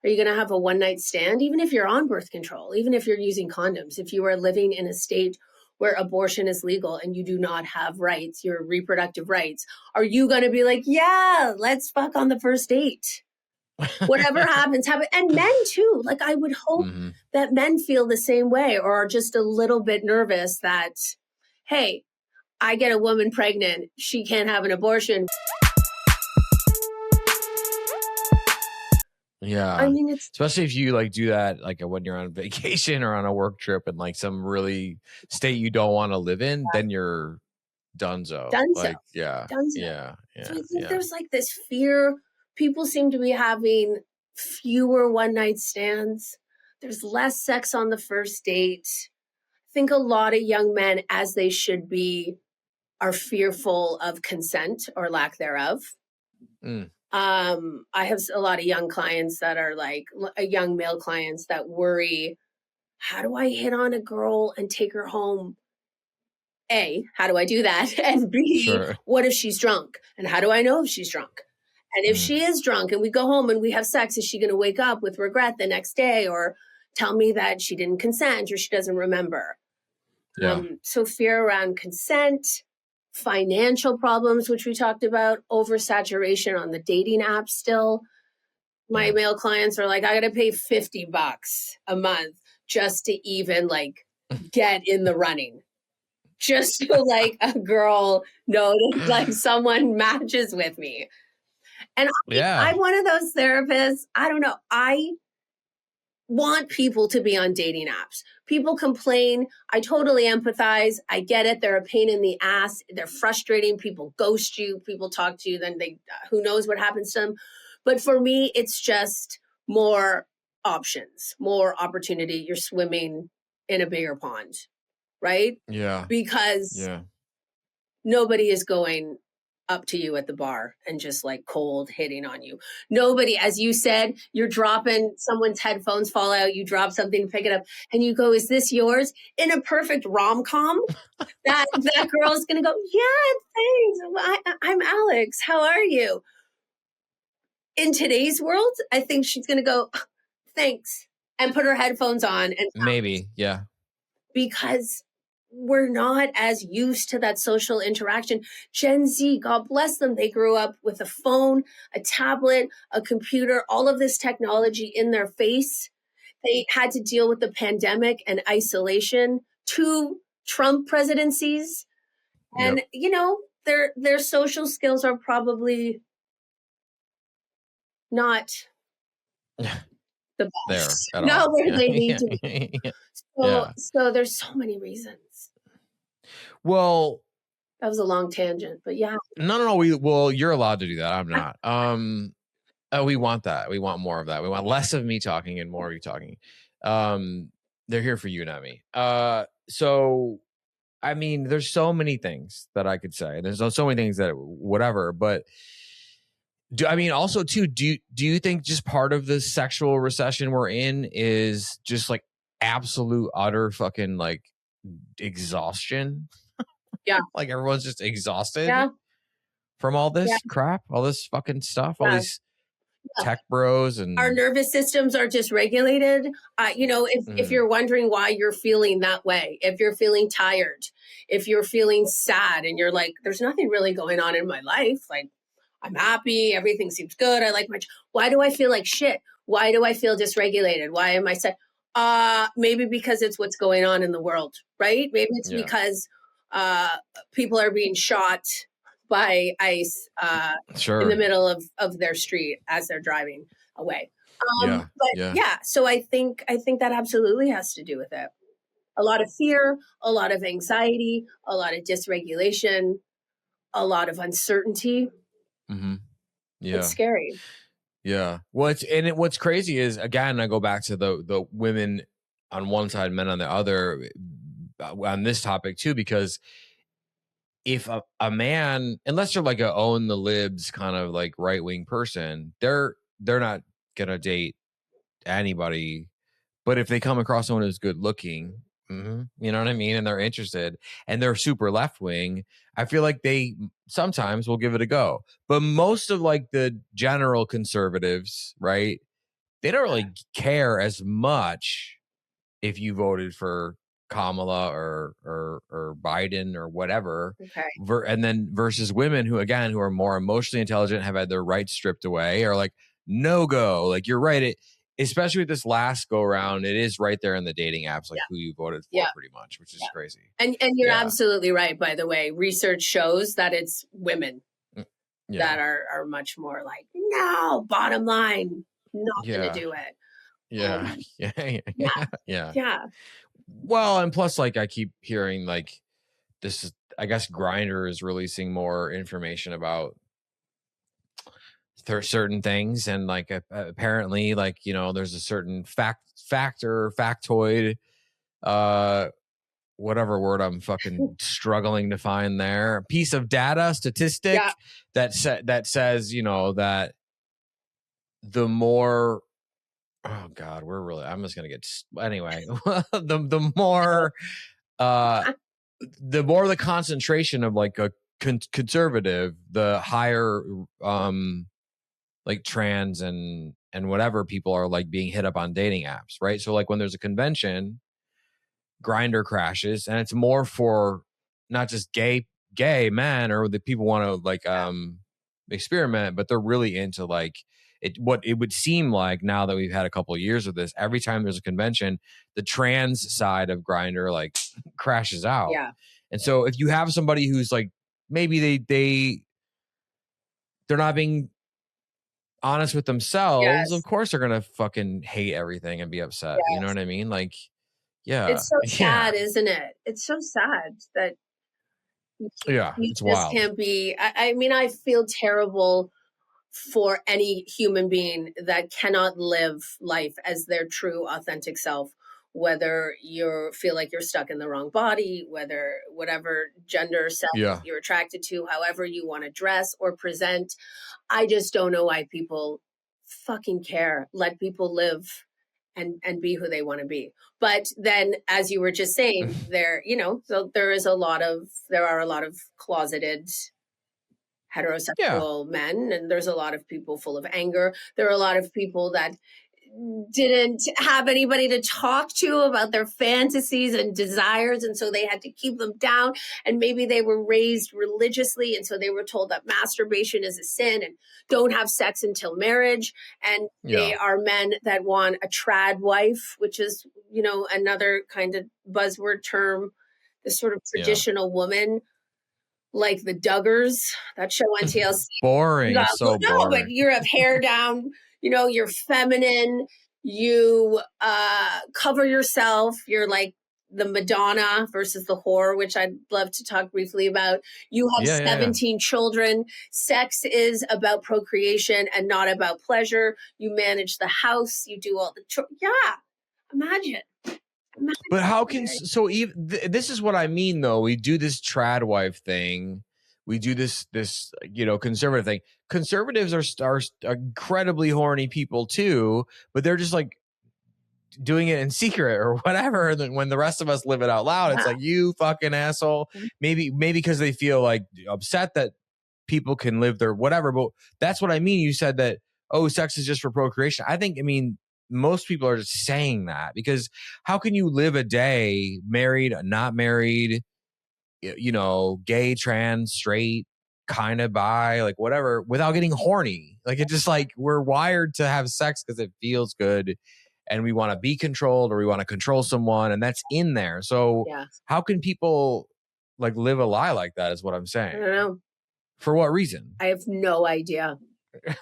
are you going to have a one-night stand? Even if you're on birth control, even if you're using condoms, if you are living in a state where abortion is legal and you do not have rights, your reproductive rights, are you going to be like, yeah, let's fuck on the first date? Whatever happens, happen. And men too. Like, I would hope that men feel the same way or are just a little bit nervous that, hey, I get a woman pregnant, she can't have an abortion. Yeah. I mean, it's especially if you like do that, like when you're on vacation or on a work trip in like some really state you don't want to live in, then you're donezo. Like, yeah. Yeah. So I think there's like this fear. People seem to be having fewer one-night stands. There's less sex on the first date. I think a lot of young men, as they should be, are fearful of consent or lack thereof. I have a lot of young clients that are like young male clients that worry, how do I hit on a girl and take her home? A, how do I do that? And B, what if she's drunk? And how do I know if she's drunk? And if she is drunk and we go home and we have sex, is she going to wake up with regret the next day or tell me that she didn't consent or she doesn't remember? So fear around consent, financial problems, which we talked about, oversaturation on the dating app still. My male clients are like, I got to pay $50 a month just to even like get in the running. Just so like a girl knows like someone matches with me. And I'm one of those therapists. I don't know. I want people to be on dating apps. People complain. I totally empathize. I get it. They're a pain in the ass. They're frustrating. People ghost you. People talk to you. Then they, who knows what happens to them. But for me, it's just more options, more opportunity. You're swimming in a bigger pond, right? Yeah. Because nobody is going up to you at the bar and just like cold hitting on you. Nobody, as you said, you're dropping someone's headphones fall out, you drop something, pick it up, and you go, is this yours? In a perfect rom-com, that girl's gonna go, yeah, thanks. I'm Alex. How are you? In today's world, I think she's gonna go, thanks, and put her headphones on and maybe, because we're not as used to that social interaction. Gen Z, God bless them, they grew up with a phone, a tablet, a computer, all of this technology in their face. They had to deal with the pandemic and isolation, 2 Trump presidencies. And, you know, their social skills are probably not the best. Not where they need to be. So there's so many reasons. Well, that was a long tangent, but yeah. No. Well, you're allowed to do that. I'm not. We want that. We want more of that. We want less of me talking and more of you talking. They're here for you, not me. So, I mean, there's so many things that I could say. There's so many things that whatever, but do you think just part of the sexual recession we're in is just like absolute utter fucking like exhaustion? Yeah. Like everyone's just exhausted from all this crap, all this fucking stuff, all these tech bros and our nervous systems are dysregulated. If you're wondering why you're feeling that way, if you're feeling tired, if you're feeling sad and you're like, there's nothing really going on in my life. Like, I'm happy. Everything seems good. I like why do I feel like shit? Why do I feel dysregulated? Why am I sad? Maybe because it's what's going on in the world, right? Maybe it's because people are being shot by ICE in the middle of their street as they're driving away. So I think that absolutely has to do with it. A lot of fear, a lot of anxiety, a lot of dysregulation, a lot of uncertainty. Mm-hmm. Yeah. It's scary. Yeah. What's crazy is, again, I go back to the women on one side, men on the other on this topic too, because if a man, unless they're like a own the libs kind of like right-wing person, they're not gonna date anybody. But if they come across someone who's good looking, you know what I mean, and they're interested and they're super left-wing, I feel like they sometimes will give it a go. But most of like the general conservatives, right, they don't really care as much if you voted for Kamala or Biden or whatever. Okay. And then versus women who are more emotionally intelligent, have had their rights stripped away, are like, no go. Like, you're right. Especially with this last go around, it is right there in the dating apps, like who you voted for pretty much, which is crazy. And you're absolutely right, by the way. Research shows that it's women that are much more like, no, bottom line, not going to do it. Yeah. Well, and plus, like, I keep hearing like this is, I guess Grindr is releasing more information about certain things, and like apparently, like, you know, there's a certain factoid, whatever word I'm fucking struggling to find there, a piece of data, statistic that says, you know, that the more, oh God, I'm just gonna get, anyway, the more the concentration of like a conservative, the higher like trans and whatever people are like being hit up on dating apps, right? So like when there's a convention, Grindr crashes, and it's more for not just gay men or the people want to like experiment, but they're really into like what it would seem like, now that we've had a couple of years of this, every time there's a convention, the trans side of Grindr like crashes out. Yeah. And so if you have somebody who's like, maybe they're not being honest with themselves, of course they're gonna fucking hate everything and be upset. You know what I mean? Like, it's so sad, isn't it? It's so sad that it's wild. Can't be. I mean, I feel terrible for any human being that cannot live life as their true, authentic self, whether you feel like you're stuck in the wrong body, whatever gender self you're attracted to, however you want to dress or present. I just don't know why people fucking care. Let people live and be who they want to be. But then, as you were just saying, so there are a lot of closeted heterosexual men, and there's a lot of people full of anger. There are a lot of people that didn't have anybody to talk to about their fantasies and desires, and so they had to keep them down. And maybe they were raised religiously, and so they were told that masturbation is a sin and don't have sex until marriage. And they are men that want a trad wife, which is, you know, another kind of buzzword term, this sort of traditional woman, like the Duggars, that show on TLC. Boring. So boring. No, but you have hair down, you know, you're feminine, you cover yourself, you're like the Madonna versus the whore, which I'd love to talk briefly about. You have 17 children. Sex is about procreation and not about pleasure. You manage the house, you do all the imagine. But how can this is what I mean though. We do this trad wife thing. We do this you know, conservative thing. Conservatives are incredibly horny people too, but they're just like doing it in secret or whatever. And then when the rest of us live it out loud, it's like, you fucking asshole. Maybe because they feel like upset that people can live their whatever. But that's what I mean. You said that oh, sex is just for procreation. I mean, most people are just saying that because how can you live a day married, not married, gay, trans, straight, kind of bi, like whatever, without getting horny? Like it's just like we're wired to have sex because it feels good and we want to be controlled or we want to control someone, and that's in there. So how can people like live a lie like that is what I'm saying. I don't know. For what reason? I have no idea.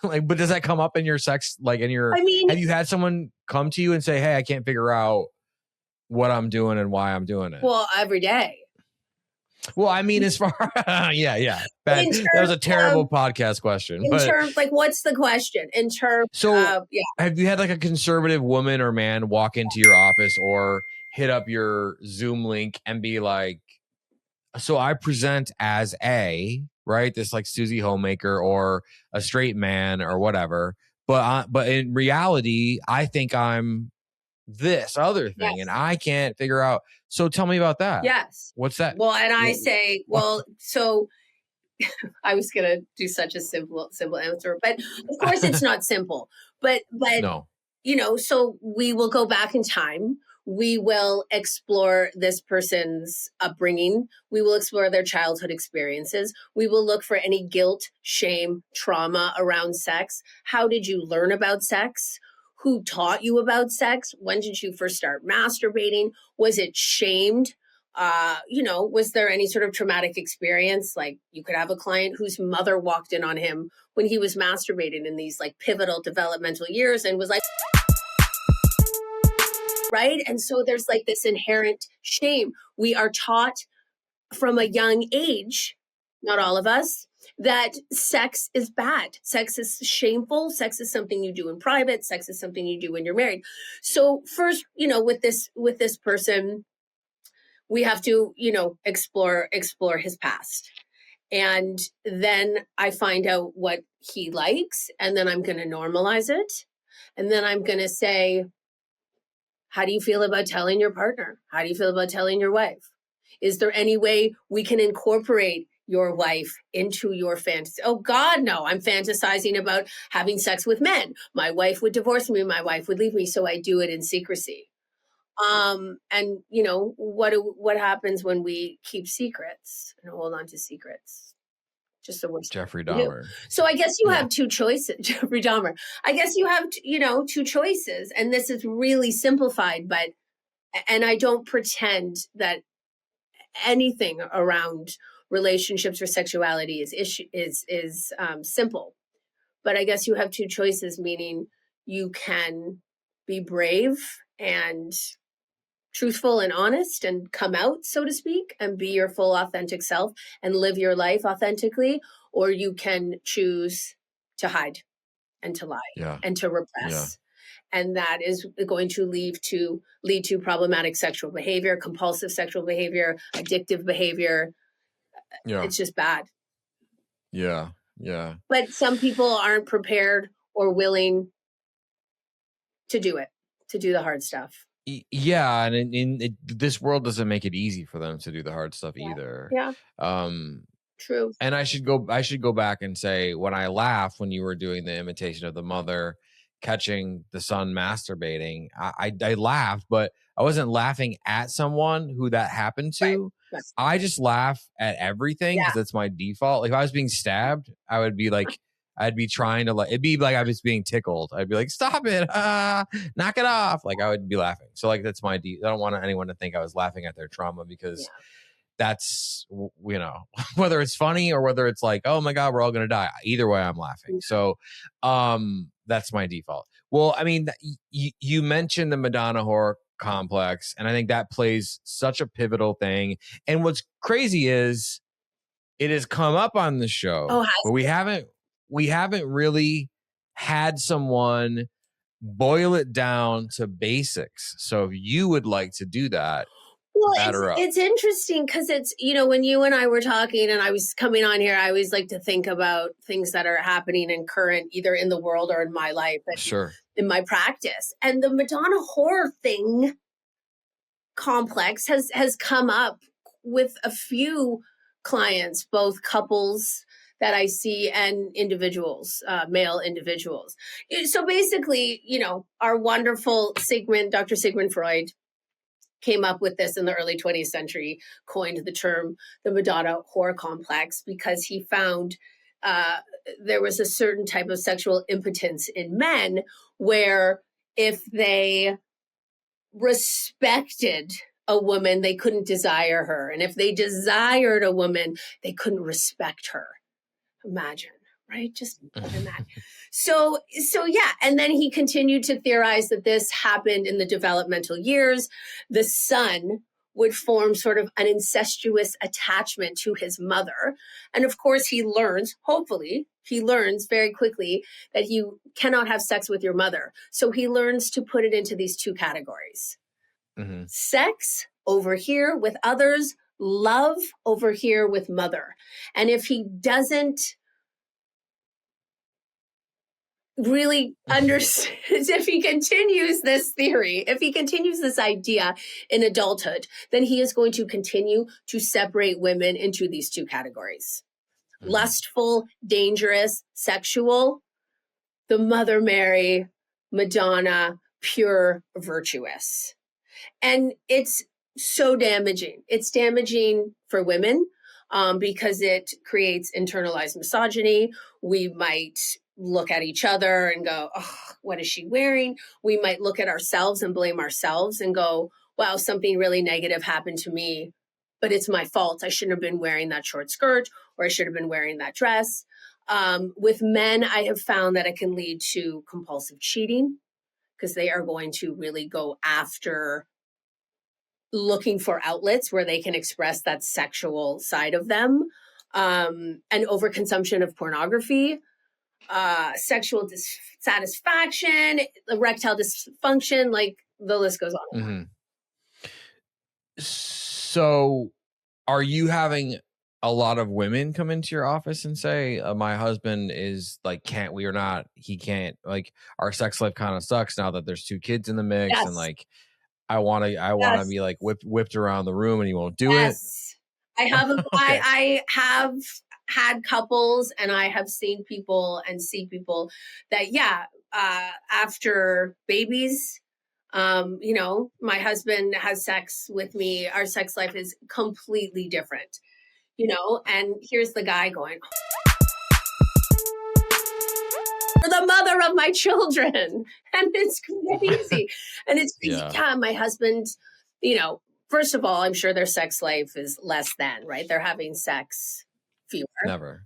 Like, but does that come up in your sex? Like have you had someone come to you and say, hey, I can't figure out what I'm doing and why I'm doing it? Well, every day. Well, I mean, as far, yeah. That was a terrible podcast question. In terms, like, what's the question? In terms have you had like a conservative woman or man walk into your office or hit up your Zoom link and be like, so I present as right? This like Susie Homemaker or a straight man or whatever. But in reality, I think I'm this other thing and I can't figure out. So tell me about that. Yes. What's that? Well, and I say, so I was going to do such a simple answer, but of course it's not simple, but no. So we will go back in time. We will explore this person's upbringing. We will explore their childhood experiences. We will look for any guilt, shame, trauma around sex. How did you learn about sex? Who taught you about sex? When did you first start masturbating? Was it shamed? Was there any sort of traumatic experience? Like you could have a client whose mother walked in on him when he was masturbating in these like pivotal developmental years and was like, right? And so there's like this inherent shame. We are taught from a young age, not all of us, that sex is bad. Sex is shameful. Sex is something you do in private. Sex is something you do when you're married. So first, with this person, we have to, explore his past. And then I find out what he likes, and then I'm going to normalize it. And then I'm going to say, how do you feel about telling your partner? How do you feel about telling your wife? Is there any way we can incorporate your wife into your fantasy? Oh God, no, I'm fantasizing about having sex with men. My wife would divorce me. My wife would leave me. So I do it in secrecy. And what happens when we keep secrets and hold on to secrets? Just the worst. Jeffrey Dahmer. So I guess you have two choices. Jeffrey Dahmer. I guess you have, two choices, and this is really simplified, and I don't pretend that anything around relationships or sexuality is simple. But I guess you have two choices, meaning you can be brave and truthful and honest and come out, so to speak, and be your full authentic self and live your life authentically, or you can choose to hide and to lie and to repress. And that is going to lead to problematic sexual behavior, compulsive sexual behavior, addictive behavior. Yeah. It's just bad. Yeah. Yeah. But some people aren't prepared or willing to do the hard stuff. Yeah, and this world doesn't make it easy for them to do the hard stuff either. Yeah. True. And I should go back and say, when I laugh when you were doing the imitation of the mother catching the son masturbating, I laughed, but I wasn't laughing at someone who that happened to. Right. Yes. I just laugh at everything because that's my default. Like if I was being stabbed, I would be like, I'd be trying to it'd be like I was being tickled. I'd be like, stop it, knock it off. Like I would be laughing. So like that's my I don't want anyone to think I was laughing at their trauma because that's, whether it's funny or whether it's like, oh my God, we're all going to die. Either way, I'm laughing. So that's my default. Well, I mean, you mentioned the Madonna-Wh complex, and I think that plays such a pivotal thing. And what's crazy is it has come up on the show, but we haven't really had someone boil it down to basics. So if you would like to do that, it's interesting because it's, when you and I were talking and I was coming on here, I always like to think about things that are happening in current, either in the world or in my life, and in my practice. And the Madonna-Wh thing complex has come up with a few clients, both couples that I see, and individuals, male individuals. So basically, our wonderful Dr. Sigmund Freud came up with this in the early 20th century, coined the term the Madonna-Wh complex, because he found there was a certain type of sexual impotence in men where if they respected a woman, they couldn't desire her. And if they desired a woman, they couldn't respect her. Imagine, right? Just imagine that. So yeah. And then he continued to theorize that this happened in the developmental years. The son would form sort of an incestuous attachment to his mother. And of course, hopefully, he learns very quickly that you cannot have sex with your mother. So he learns to put it into these two categories. Mm-hmm. Sex over here with others, love over here with mother. And if he doesn't really understands, if he continues this theory, if he continues this idea in adulthood, then he is going to continue to separate women into these two categories. Mm-hmm. Lustful, dangerous, sexual, the Mother Mary, Madonna, pure, virtuous. And it's so damaging. It's damaging for women because it creates internalized misogyny. We might look at each other and go, oh, what is she wearing? We might look at ourselves and blame ourselves and go, wow, something really negative happened to me, but it's my fault. I shouldn't have been wearing that short skirt, or I should have been wearing that dress. With men, I have found that it can lead to compulsive cheating because they are going to really go after looking for outlets where they can express that sexual side of them, and overconsumption of pornography, sexual dissatisfaction, erectile dysfunction, like the list goes on. Mm-hmm. So are you having a lot of women come into your office and say, my husband is like, he can't, like, our sex life kind of sucks now that there's two kids in the mix. Yes. And like, I want to be like whipped around the room and he won't do it. I have, okay. I have had couples, and I have seen people and see people that, after babies, my husband has sex with me. Our sex life is completely different, and here's the guy going, for the mother of my children. And it's crazy. And it's crazy. Yeah, my husband, first of all, I'm sure their sex life is less than, right? They're having sex fewer. Never.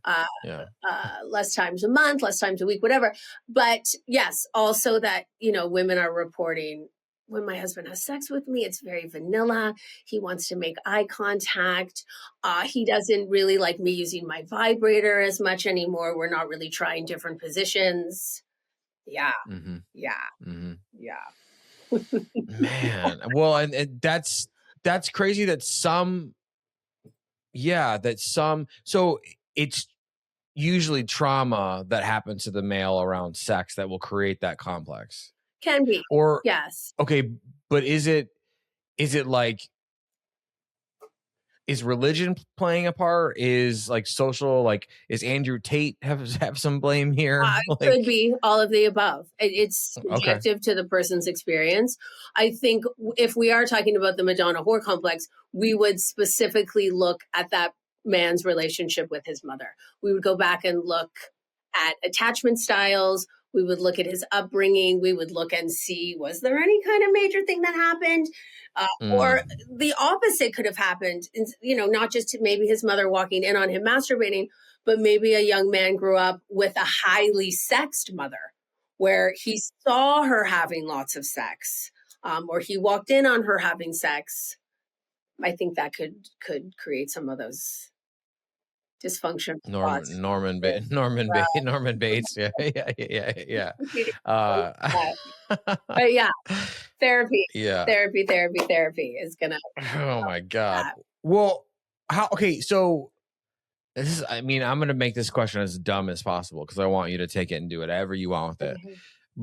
Less times a month, less times a week, whatever. But yes, also that, women are reporting, when my husband has sex with me, it's very vanilla. He wants to make eye contact. He doesn't really like me using my vibrator as much anymore. We're not really trying different positions. Yeah. Mm-hmm. Yeah. Mm-hmm. Yeah. Man. Well, and that's crazy that so it's usually trauma that happens to the male around sex that will create that complex. Can be. Or yes. Okay, but is it like, is religion playing a part? Is like social, like, is Andrew Tate have some blame here? Could be all of the above. It's subjective to the person's experience. I think if we are talking about the Madonna-Wh complex, we would specifically look at that man's relationship with his mother. We would go back and look at attachment styles. We would look at his upbringing. We would look and see, was there any kind of major thing that happened? Or the opposite could have happened, not just maybe his mother walking in on him masturbating, but maybe a young man grew up with a highly sexed mother where he saw her having lots of sex, or he walked in on her having sex. I think that could create some of those dysfunction. Norman Bates. Yeah. But yeah, therapy. Yeah, therapy is gonna. Oh my God. That. Well, so this is. I mean, I'm gonna make this question as dumb as possible because I want you to take it and do whatever you want with it. Mm-hmm.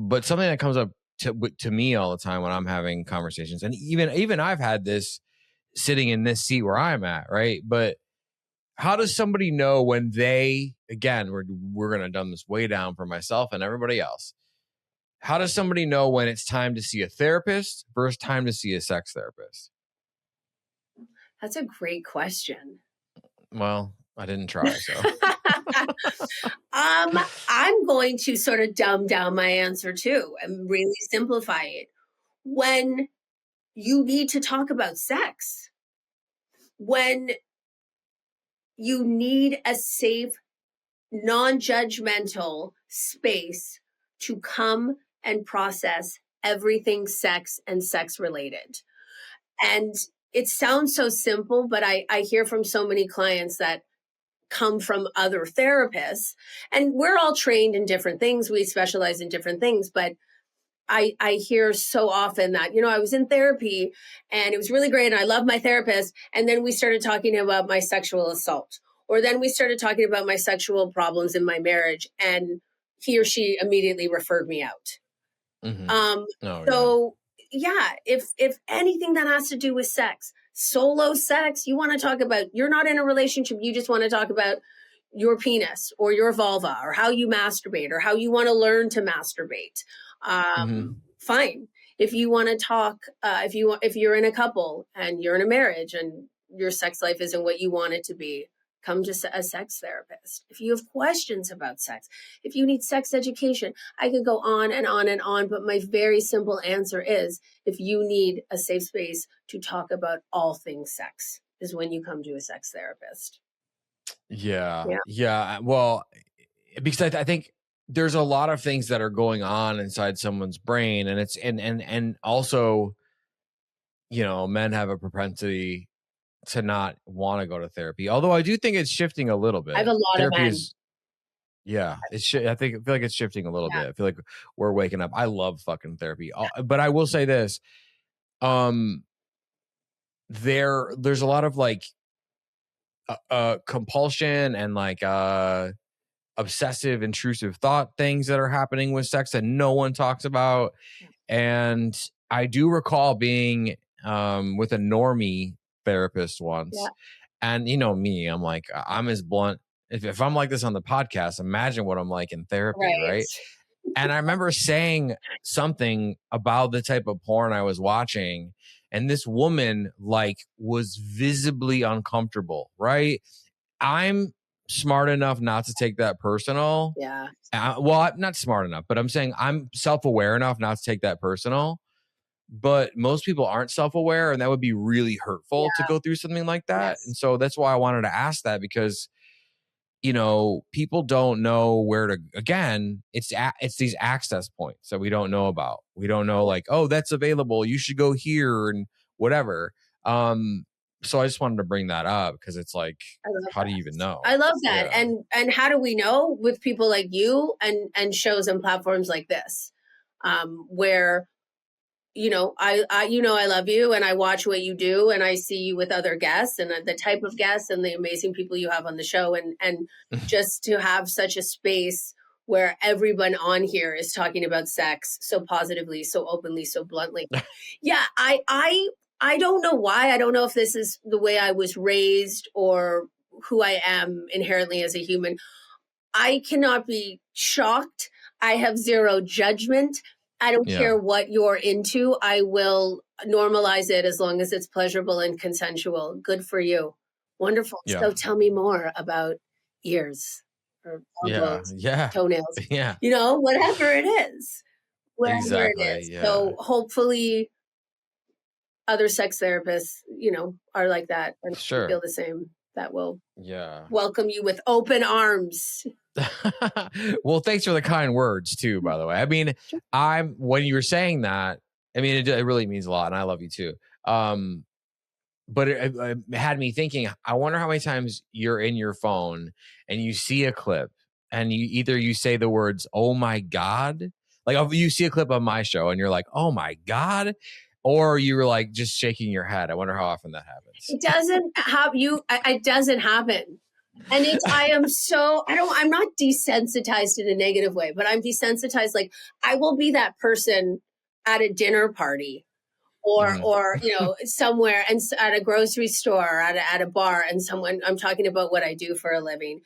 But something that comes up to me all the time when I'm having conversations, and even I've had this sitting in this seat where I'm at, right? But how does somebody know when they, again, we're going to dumb this way down for myself and everybody else. How does somebody know when it's time to see a therapist versus time to see a sex therapist? That's a great question. Well, I didn't try, so. I'm going to sort of dumb down my answer too and really simplify it. When you need to talk about sex, when you need a safe, non-judgmental space to come and process everything sex and sex related. And it sounds so simple, but I hear from so many clients that come from other therapists, and we're all trained in different things. We specialize in different things, but I hear so often that, I was in therapy and it was really great and I love my therapist. And then we started talking about my sexual assault, or then we started talking about my sexual problems in my marriage, and he or she immediately referred me out. If anything that has to do with sex, solo sex, you want to talk about, you're not in a relationship, you just want to talk about your penis or your vulva or how you masturbate or how you want to learn to masturbate. Fine. If you want to talk, if you're in a couple and you're in a marriage and your sex life isn't what you want it to be, come to a sex therapist. If you have questions about sex, if you need sex education, I could go on and on and on, but my very simple answer is, if you need a safe space to talk about all things sex, is when you come to a sex therapist. Yeah. Well, because I think there's a lot of things that are going on inside someone's brain, and it's and also, men have a propensity to not want to go to therapy. Although I do think it's shifting a little bit. I have a lot therapy of men. I feel like it's shifting a little bit. I feel like we're waking up. I love fucking therapy, but I will say this: there's a lot of like compulsion and like obsessive, intrusive thought things that are happening with sex that no one talks about. And I do recall being with a normie therapist once. And me, I'm like, I'm as blunt. If I'm like this on the podcast, imagine what I'm like in therapy, right? And I remember saying something about the type of porn I was watching, and this woman like was visibly uncomfortable, right? I'm smart enough not to take that personal. Well, I'm not smart enough, but I'm saying I'm self-aware enough not to take that personal. But most people aren't self-aware, and that would be really hurtful to go through something like that. And so that's why I wanted to ask that, because people don't know where to, again, it's these access points that we don't know about. We don't know, like, oh, that's available, you should go here and whatever. So I just wanted to bring that up, because it's like, how do you even know? I love that. And how do we know? With people like you and shows and platforms like this, where I love you and I watch what you do, and I see you with other guests and the type of guests and the amazing people you have on the show, and just to have such a space where everyone on here is talking about sex so positively, so openly, so bluntly. I don't know why. I don't know if this is the way I was raised or who I am inherently as a human. I cannot be shocked. I have zero judgment. I don't care what you're into. I will normalize it as long as it's pleasurable and consensual. Good for you. Wonderful. So tell me more about ears or elbows, toenails, whatever it is. So hopefully other sex therapists, are like that and feel the same. That will welcome you with open arms. Well, thanks for the kind words too, by the way. I mean, when you were saying that, I mean, it really means a lot, and I love you too. But it had me thinking, I wonder how many times you're in your phone and you see a clip and you say the words, "Oh my God," like you see a clip of my show and you're like, "Oh my God," or you were like just shaking your head. I wonder how often that happens. It doesn't it doesn't happen. And I'm not desensitized in a negative way, but I'm desensitized. Like, I will be that person at a dinner party or somewhere and at a grocery store or at a bar, and someone, I'm talking about what I do for a living,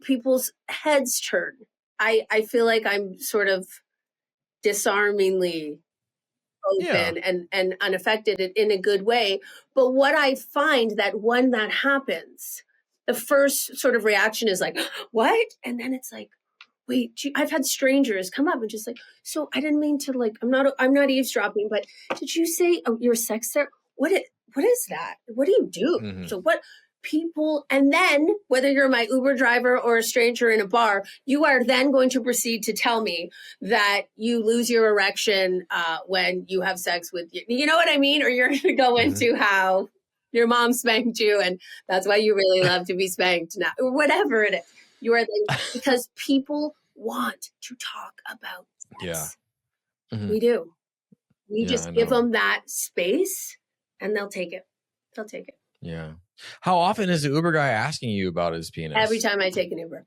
people's heads turn. I feel like I'm sort of disarmingly open and unaffected in a good way. But what I find that when that happens, the first sort of reaction is like, what? And then it's like, wait, I've had strangers come up and just like, so I didn't mean to, like, I'm not eavesdropping, but did you say you're a sex therapist? What is that? What do you do? Mm-hmm. So what people, and then whether you're my Uber driver or a stranger in a bar, you are then going to proceed to tell me that you lose your erection when you have sex with you know what I mean? Or you're going to go into how your mom spanked you and that's why you really love to be spanked now, or whatever it is. You are then, because people want to talk about sex. Yeah. Mm-hmm. We do. We just give them that space and they'll take it. They'll take it. Yeah. How often is the Uber guy asking you about his penis? Every time I take an Uber.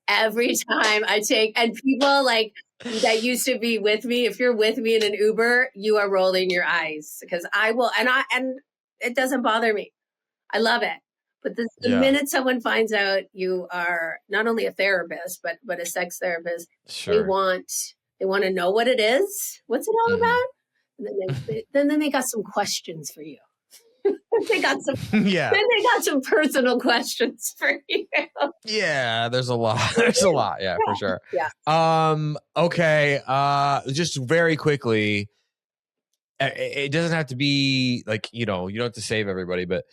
Every time I take, and people like that used to be with me, if you're with me in an Uber, you are rolling your eyes because I will, and it doesn't bother me. I love it. But the minute someone finds out you are not only a therapist, but a sex therapist, they want to know what it is. What's it all about? And then they got some questions for you. They got some. Yeah. Then they got some personal questions for you. Yeah, there's a lot. There's a lot. Yeah, for sure. Yeah. Okay. Just very quickly. It doesn't have to be like, you don't have to save everybody, but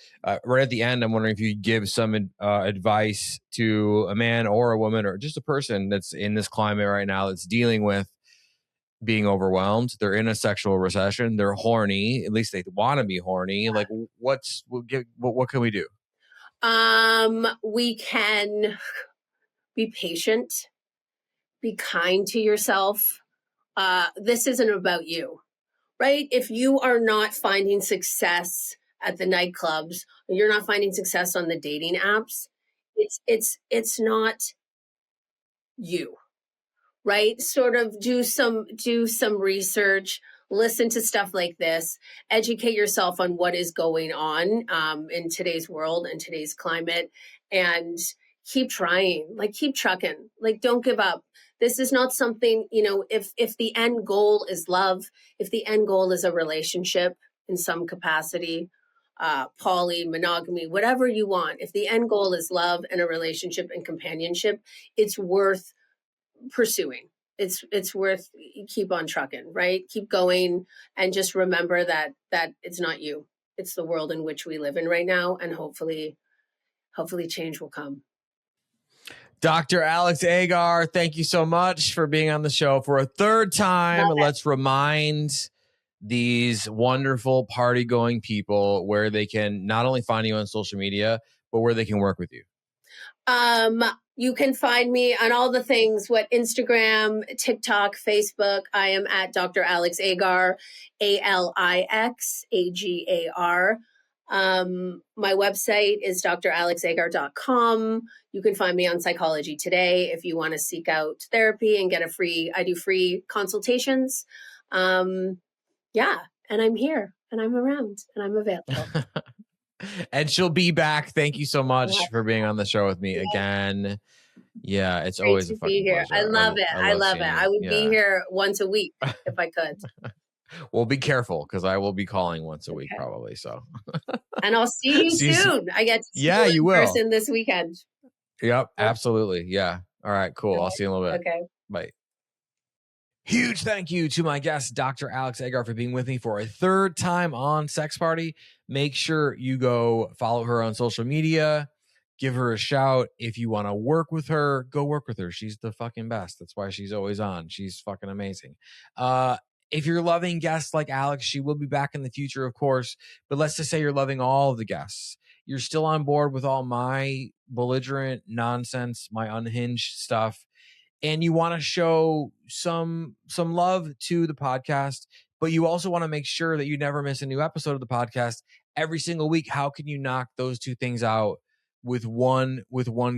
right at the end, I'm wondering if you give some advice to a man or a woman or just a person that's in this climate right now that's dealing with being overwhelmed. They're in a sexual recession. They're horny. At least they want to be horny. Like, what can we do? We can be patient, be kind to yourself. This isn't about you. Right? If you are not finding success at the nightclubs, or you're not finding success on the dating apps, it's not you. Right? Sort of do some research, listen to stuff like this, educate yourself on what is going on in today's world and today's climate, and keep trying, like keep trucking, like don't give up. This is not something, if the end goal is love, if the end goal is a relationship in some capacity, poly, monogamy, whatever you want, if the end goal is love and a relationship and companionship, it's worth pursuing. It's worth, keep on trucking, right? Keep going and just remember that it's not you. It's the world in which we live in right now, and hopefully change will come. Dr. Alix Agar, thank you so much for being on the show for a third time. Let's remind these wonderful party-going people where they can not only find you on social media, but where they can work with you. You can find me on all the things, Instagram, TikTok, Facebook. I am at Dr. Alix Agar, ALIX AGAR. My website is dralixagar.com. You can find me on Psychology Today if you want to seek out therapy and get I do free consultations. And I'm here and I'm around and I'm available. And she'll be back. Thank you so much for being on the show with me again. Yeah, it's great always a fun pleasure. I love it. I love it. I would be here once a week if I could. Well, be careful because I will be calling once a week probably. So, and I'll see you soon. I get to see you in person this weekend. Yep, absolutely. Yeah. All right, cool. Okay. I'll see you in a little bit. Okay. Bye. Huge thank you to my guest, Dr. Alix Agar, for being with me for a third time on Sex Party. Make sure you go follow her on social media. Give her a shout. If you want to work with her, go work with her. She's the fucking best. That's why she's always on. She's fucking amazing. If you're loving guests like Alix, she will be back in the future, of course. But let's just say you're loving all of the guests. You're still on board with all my belligerent nonsense, my unhinged stuff. And you want to show some love to the podcast, but you also want to make sure that you never miss a new episode of the podcast every single week. How can you knock those two things out with one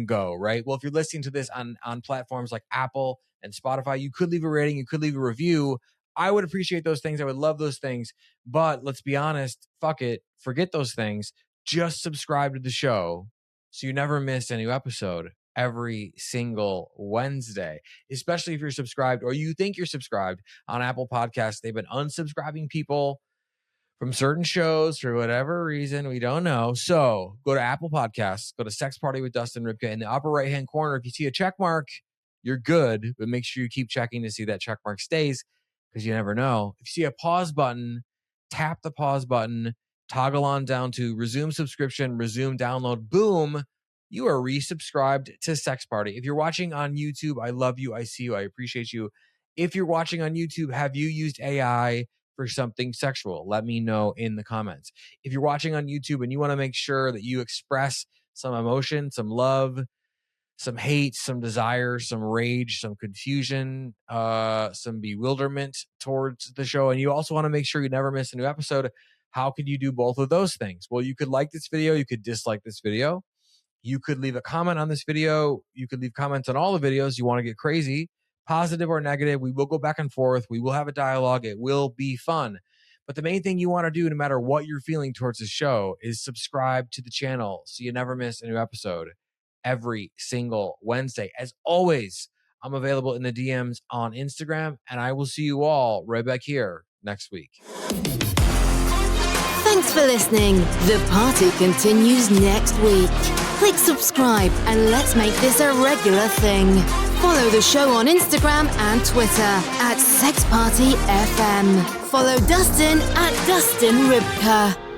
go, right? Well, if you're listening to this on platforms like Apple and Spotify. You could leave a rating. You could leave a review. I would appreciate those things. I would love those things. But let's be honest, fuck it. Forget those things. Just subscribe to the show so you never miss a new episode every single Wednesday, especially if you're subscribed or you think you're subscribed on Apple Podcasts. They've been unsubscribing people from certain shows for whatever reason. We don't know. So go to Apple Podcasts, go to Sex Party with Dustin Rybka. In the upper right-hand corner, if you see a check mark, you're good, but make sure you keep checking to see that check mark stays, because you never know. If you see a pause button, tap the pause button, toggle on down to resume subscription, resume download, boom, you are resubscribed to Sex Party. If you're watching on YouTube, I love you, I see you, I appreciate you. If you're watching on YouTube, have you used AI for something sexual? Let me know in the comments. If you're watching on YouTube and you want to make sure that you express some emotion, some love, some hate, some desire, some rage, some confusion, some bewilderment towards the show, and you also want to make sure you never miss a new episode, how could you do both of those things? Well, you could like this video, you could dislike this video, you could leave a comment on this video, you could leave comments on all the videos. You want to get crazy, positive or negative, we will go back and forth, we will have a dialogue, it will be fun. But the main thing you want to do, no matter what you're feeling towards the show, is subscribe to the channel so you never miss a new episode every single Wednesday. As always, I'm available in the DMs on Instagram, and I will see you all right back here next week. Thanks for listening. The party continues next week. Click subscribe and let's make this a regular thing. Follow the show on Instagram and Twitter at Sex Party FM. Follow Dustin at Dustin Rybka.